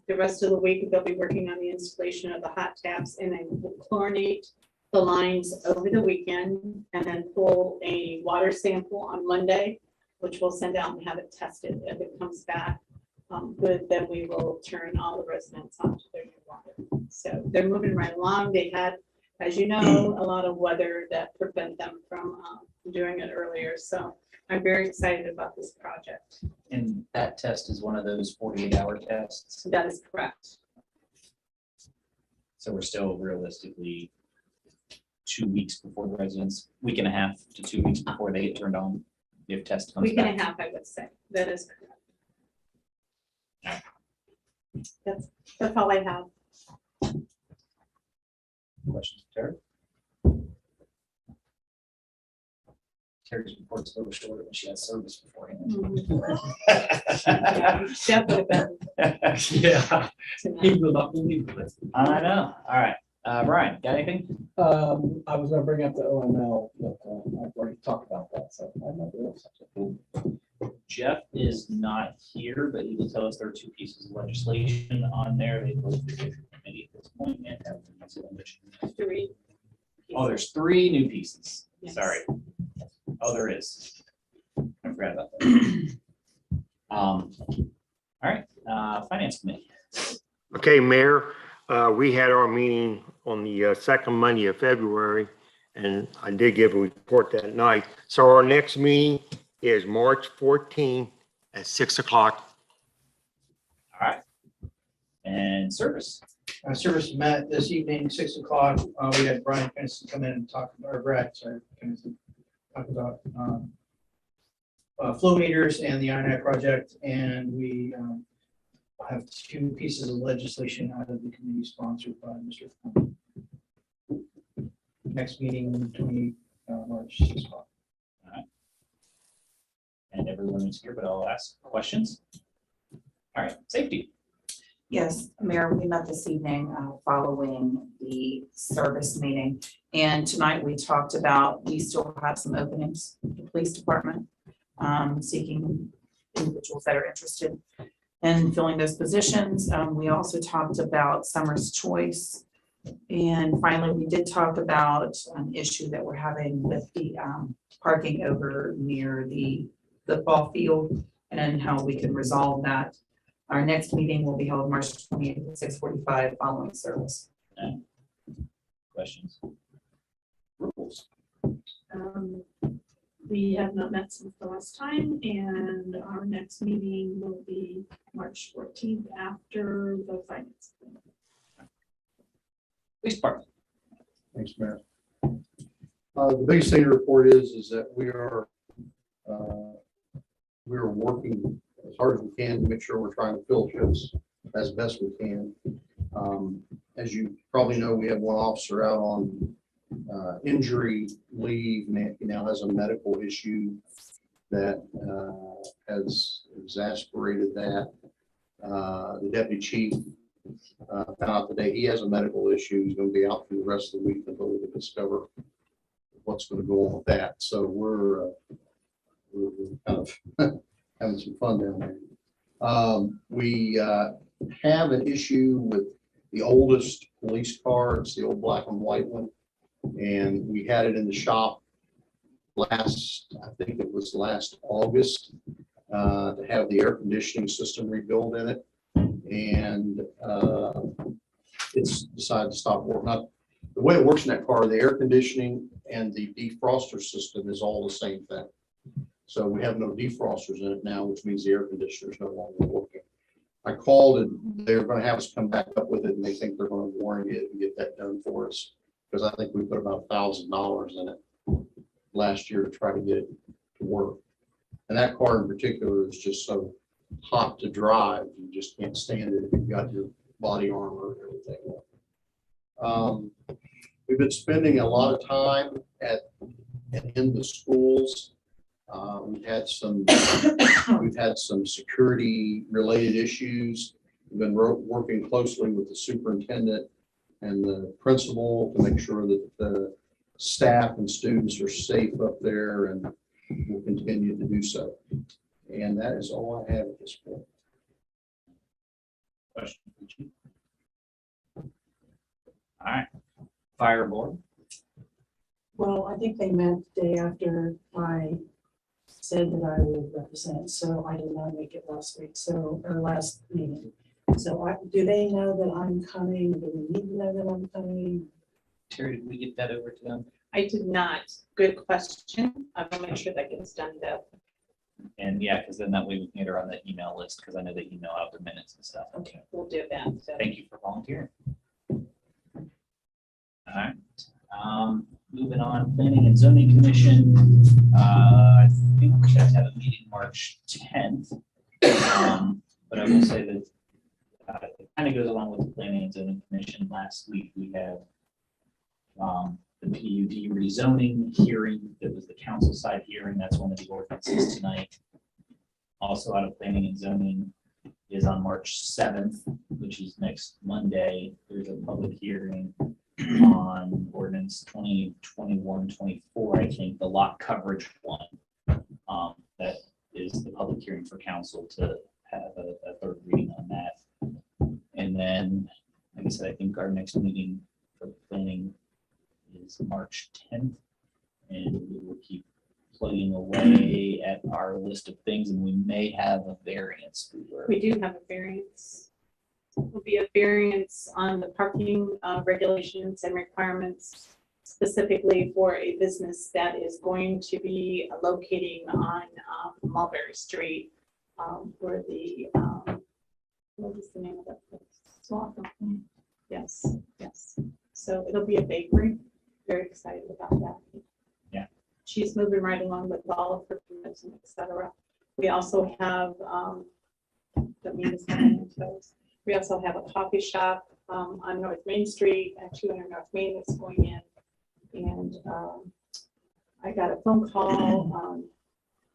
the rest of the week, they'll be working on the installation of the hot taps and then we'll chlorinate the lines over the weekend and then pull a water sample on Monday, which we'll send out and have it tested. If it comes back good, then we will turn all the residents onto their new water. So they're moving right along. They had, as you know, a lot of weather that prevented them from doing it earlier. So I'm very excited about this project. And that test is one of those 48-hour tests. So that is correct. So we're still realistically 2 weeks before the residents, week and a half to 2 weeks before they get turned on. If test comes Week and back. a half, I would say. That is correct. That's all I have. Questions, Terry? Terry's report's a little shorter when she had service beforehand. Jeff would have been Yeah, tonight. he will not believe it. I know. All right. Brian, got anything? I was gonna bring up the OML, but I've already talked about that, so I'm not really. Jeff is not here, but he will tell us there are 2 pieces of legislation on there. They both the committee at this point and have the resolution. 3. Oh, there's 3 new pieces. Yes. Sorry. Oh, there is. I forgot about that. All right, Finance Committee. Okay, Mayor, we had our meeting on the second Monday of February, and I did give a report that night. So our next meeting is March 14 at 6 o'clock. All right. And Service. Service met this evening, 6 o'clock. We had Brian Kinnison come in and talk, or Brad, sorry, Kinnison, talk about flow meters and the INI project. And we have 2 pieces of legislation out of the committee sponsored by Mr. Fung. Next meeting, 20 March, 6 o'clock. And everyone is here, but I'll ask questions. All right, Safety. Yes, Mayor, we met this evening following the service meeting. And tonight we talked about, we still have some openings in the police department, seeking individuals that are interested in filling those positions. We also talked about Summer's Choice. And finally, we did talk about an issue that we're having with the parking over near the football field and how we can resolve that. Our next meeting will be held March 28th at 6:45 following service. Questions? Rules. We have not met since the last time, and our next meeting will be March 14th after the finance. Police Department. Thanks, Mayor. The biggest thing to report is that we are working as hard as we can to make sure we're trying to fill shifts as best we can. As you probably know, we have one officer out on injury leave, and he now has a medical issue that has exasperated that. The deputy chief found out today he has a medical issue. He's going to be out for the rest of the week until we can discover what's going to go on with that. So we're kind of having some fun down there. We have an issue with the oldest police car. It's the old black and white one. And we had it in the shop I think it was last August, to have the air conditioning system rebuilt in it. And it's decided to stop working. Now, the way it works in that car, the air conditioning and the defroster system is all the same thing. So we have no defrosters in it now, which means the air conditioner is no longer working. I called and they're going to have us come back up with it, and they think they're going to warranty it and get that done for us. Because I think we put about $1,000 in it last year to try to get it to work. And that car in particular is just so hot to drive, you just can't stand it if you've got your body armor and everything. We've been spending a lot of time in the schools. We've had some security related issues. We've been working closely with the superintendent and the principal to make sure that the staff and students are safe up there, and will continue to do so. And that is all I have at this point. Question. All right. Fire board. Well, I think they met the day after I said that I would represent, so I did not make it last week, or last meeting. So do they know that I'm coming? Do we need to know that I'm coming? Terry, did we get that over to them? I did not. Good question. I will make sure that gets done though. And yeah, because then that way we can get her on the email list, because I know they email out the minutes and stuff. Okay. We'll do that. So. Thank you for volunteering. All right, moving on, Planning and Zoning Commission. I think we're going to have a meeting March 10th. But I will say that it kind of goes along with the Planning and Zoning Commission. Last week, we had the PUD rezoning hearing. That was the council side hearing. That's one of the ordinances tonight. Also out of Planning and Zoning is on March 7th, which is next Monday. There's a public hearing on ordinance 2021-24, I think, the lot coverage one. That is the public hearing for council to have a third reading on that. And then, like I said, I think our next meeting for planning is March 10th. And we will keep plugging away at our list of things, and we may have a variance. We do have a variance. Will be a variance on the parking regulations and requirements specifically for a business that is going to be locating on Mulberry Street, where the, what was the name of that place? Swaffham. Yes, yes. So it'll be a bakery. Very excited about that. Yeah. She's moving right along with all of her permits and et cetera. We also have, we also have a coffee shop on North Main Street at 200 North Main that's going in. And I got a phone call on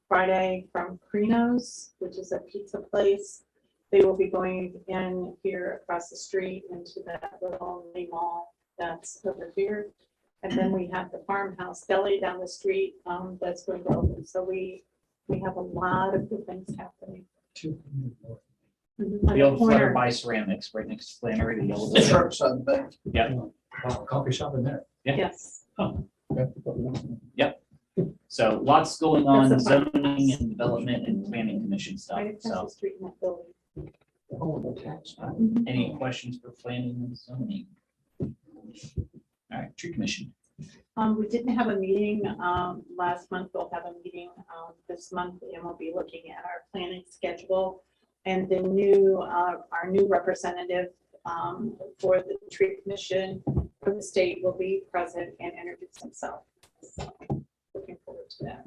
Friday from Crino's, which is a pizza place. They will be going in here across the street into that little mini mall that's over here. And then we have the Farmhouse Deli down the street that's going to open. So we have a lot of good things happening. On The old corner. Flutter by Ceramics, right next to Flannery, the yellow. The sharp side back. Yeah, Coffee shop in there. Yeah. Yes. so lots going on, That's a fun zoning house. and development and planning commission stuff. Right across So the street in that building. any questions for planning and zoning? All right, tree commission. We didn't have a meeting last month. We'll have a meeting this month, and we'll be looking at our planning schedule. And the new, our new representative for the tree commission for the state will be present and introduce himself. So, looking forward to that.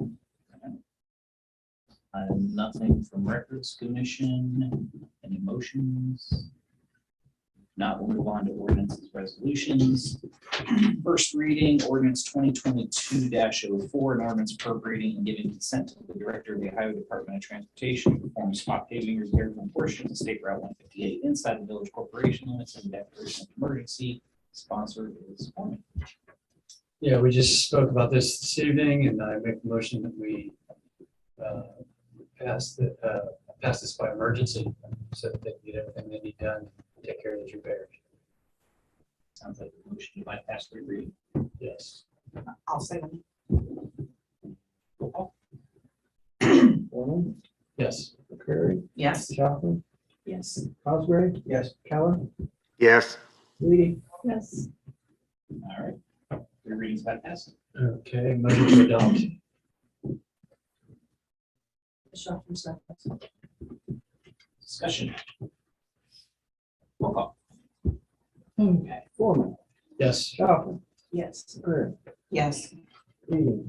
Nothing from records commission, any motions? Not, we'll move on to ordinances, resolutions. First reading, ordinance 2022-04, an ordinance appropriating and giving consent to the director of the Ohio Department of Transportation to perform spot paving repairs on portions of State Route 158 inside the village corporation limits and declaration of emergency. Sponsor is Foreman. Yeah, we just spoke about this evening, and I make the motion that we pass this by emergency, so that they can get everything they need done, take care of these repairs. Sounds like a motion to bypass the reading. Yes. I'll say. Foreman, Yes. McCrary, Yes. Schaffner, Yes. Osprey, Yes. Keller, Yes, Reedy, Yes. All right, three readings bypassed. Okay, motion to adopt. Schaffner seconds. Discussion. Roll call. okay, Foreman, Yes. Schaffner, Yes. McCrary, Yes. Reedy,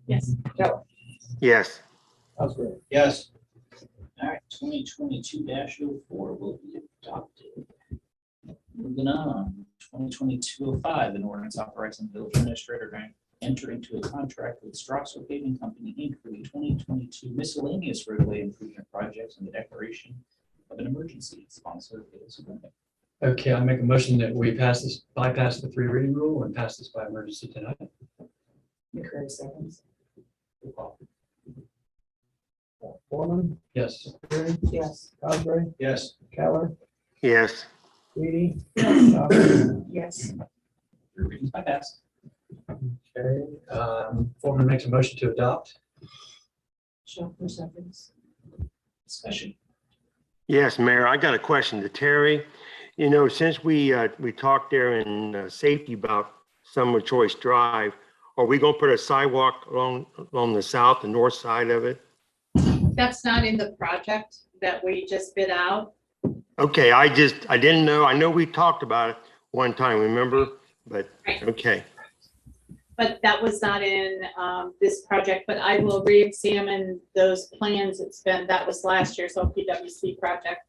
Yes. Keller, yes, Osprey. Yes. All right, 2022-04 will be adopted. Moving on, 2022-05, an ordinance authorizing the village administrator to enter into a contract with Strasser Paving Company, Inc. for the 2022 miscellaneous roadway improvement projects and the declaration of an emergency. Sponsor is Foreman. Okay, I make a motion that we bypass the three reading rule and pass this by emergency tonight. McCrary seconds. Roll call. Foreman, Yes. McCrary, Yes. Osprey, Yes. Keller, yes, Reedy, Schaffner, Yes. Three readings bypassed. Okay, Foreman makes a motion to adopt. Schaffner seconds. Discussion. Yes, Mayor, I got a question to Terry. You know, since we talked there in safety about Summer Choice Drive, are we gonna put a sidewalk along the south and north side of it? That's not in the project that we just bid out. Okay, I didn't know. I know we talked about it one time, remember? But, Right. okay, But that was not in this project, but I will re-examine those plans. That was last year's OPWC project.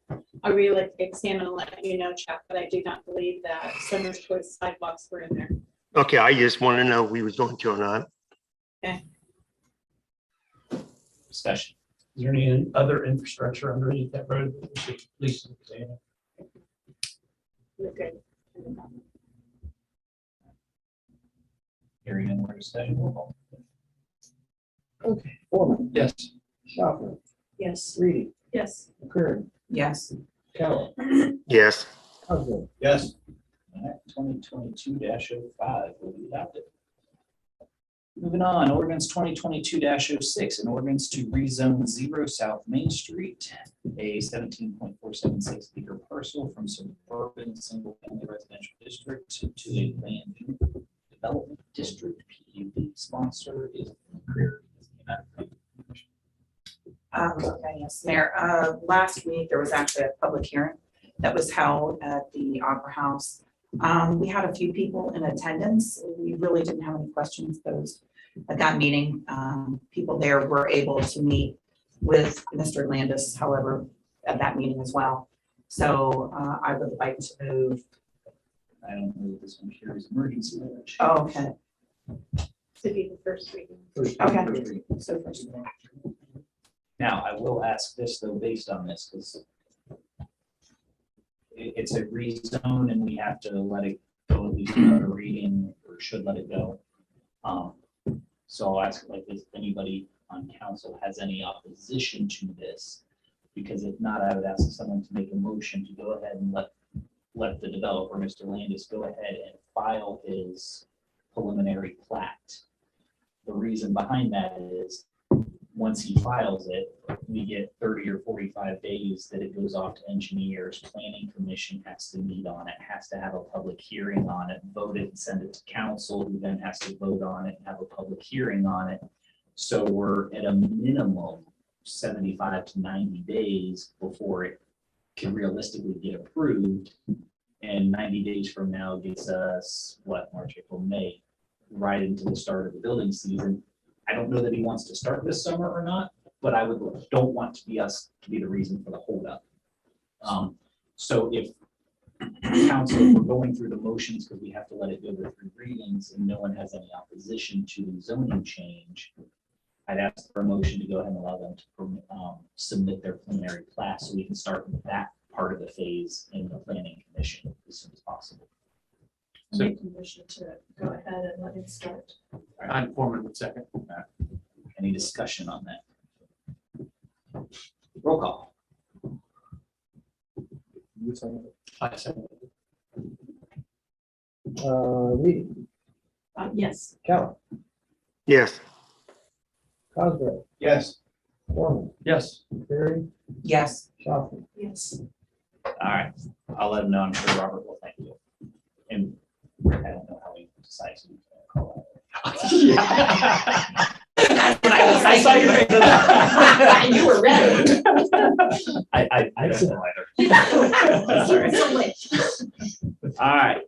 I'll re-examine and let you know, Chuck, but I do not believe that Summer's Choice sidewalks were in there. okay, I just want to know if we was going to or not. Discussion. Is there any other infrastructure underneath that road that we should at least examine? We're good. Hearing no more discussion, roll call. Okay, Foreman, Yes. Schaffner, Yes. Reedy, Yes. McCurry, Yes. Keller, Yes, Cosgrove. Yes. All right, 2022-05 will be adopted. Moving on, ordinance 2022-06, an ordinance to rezone 0 South Main Street, a 17.476 acre parcel from suburban single-family residential district to a land development district. PUD sponsor is Career. Okay, yes, Mayor, last week, there was actually a public hearing that was held at the Opera House. We had a few people in attendance. We really didn't have any questions posed at that meeting. People there were able to meet with Mr. Landis, however, at that meeting as well. So I would like to move. I don't know if this one carries emergency. language. Oh, okay, To be the first reading. okay. So first, Now, I will ask this though, based on this, because it's a rezone and we have to let it go at least another reading, or should let it go. So I'll ask, like, if anybody on council has any opposition to this? Because if not, I would ask someone to make a motion to go ahead and let the developer, Mr. Landis, go ahead and file his preliminary plat. The reason behind that is, once he files it, we get 30 or 45 days that it goes off to engineers. Planning commission has to meet on it, has to have a public hearing on it, vote it and send it to council, who then has to vote on it and have a public hearing on it. So we're at a minimum 75 to 90 days before it can realistically get approved. And 90 days from now gets us, what, March, April, May, right into the start of the building season. I don't know that he wants to start this summer or not, but I don't want to be the reason for the holdup. So if council, we're going through the motions because we have to let it go to 3 readings and no one has any opposition to the zoning change, I'd ask for a motion to go ahead and allow them to submit their preliminary plat so we can start with that part of the phase in the planning commission as soon as possible. Make a motion to go ahead and let it start. I'm Foreman with second. Any discussion on that? Roll call. I second. Reedy, Yes. Keller, yes, Cosgrove, Yes. Foreman, Yes. McCurry, yes. Schaffner. Yes. All right, I'll let him know. I'm sure Robert will thank you. And I don't know how he decides who's gonna call it. That's what I was I saw your face. You were ready. I don't know either. Sorry. So late. All right,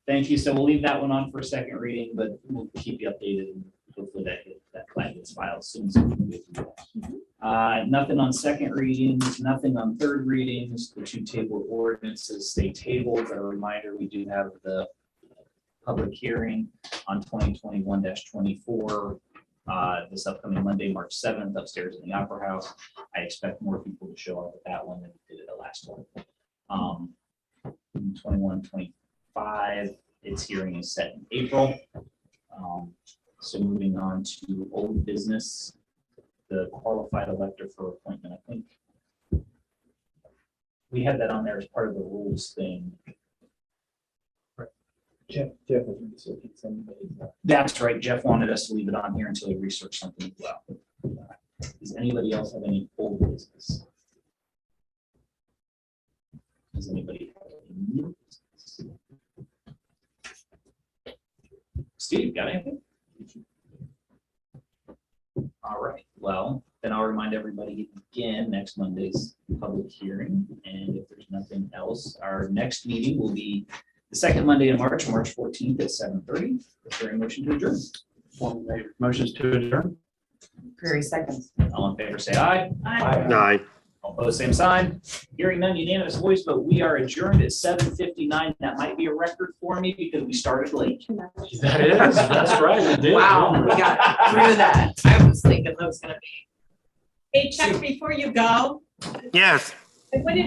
thank you. So we'll leave that one on for a second reading, but we'll keep you updated and hopefully that plan gets filed soon. So we can get through that. Nothing on second readings, nothing on third readings. The 2 tabled ordinances stay tabled. As a reminder, we do have the public hearing on 2021-24 this upcoming Monday, March 7th, upstairs in the Opera House. I expect more people to show up at that one than we did at the last one. 21-25, its hearing is set in April. So moving on to old business, the qualified elector for appointment, I think. We had that on there as part of the rules thing. Jeff was researching somebody. That's right. Jeff wanted us to leave it on here until he researched something as well. Does anybody else have any old business? Does anybody have any new business? Steve, got anything? All right, well, then I'll remind everybody again, next Monday's public hearing, and if there's nothing else, our next meeting will be the second Monday in March, March 14th at 7:30. Is there a motion to adjourn? Motions to adjourn. Prairie seconds. All in favor, say aye. Aye. All opposed, same sign. Hearing none, unanimous voice vote. We are adjourned at 7:59. That might be a record for me because we started late. That is, that's right. we did. Wow, we got through that. I was thinking that was gonna be. Hey, Chuck, before you go, Yes. I wanted to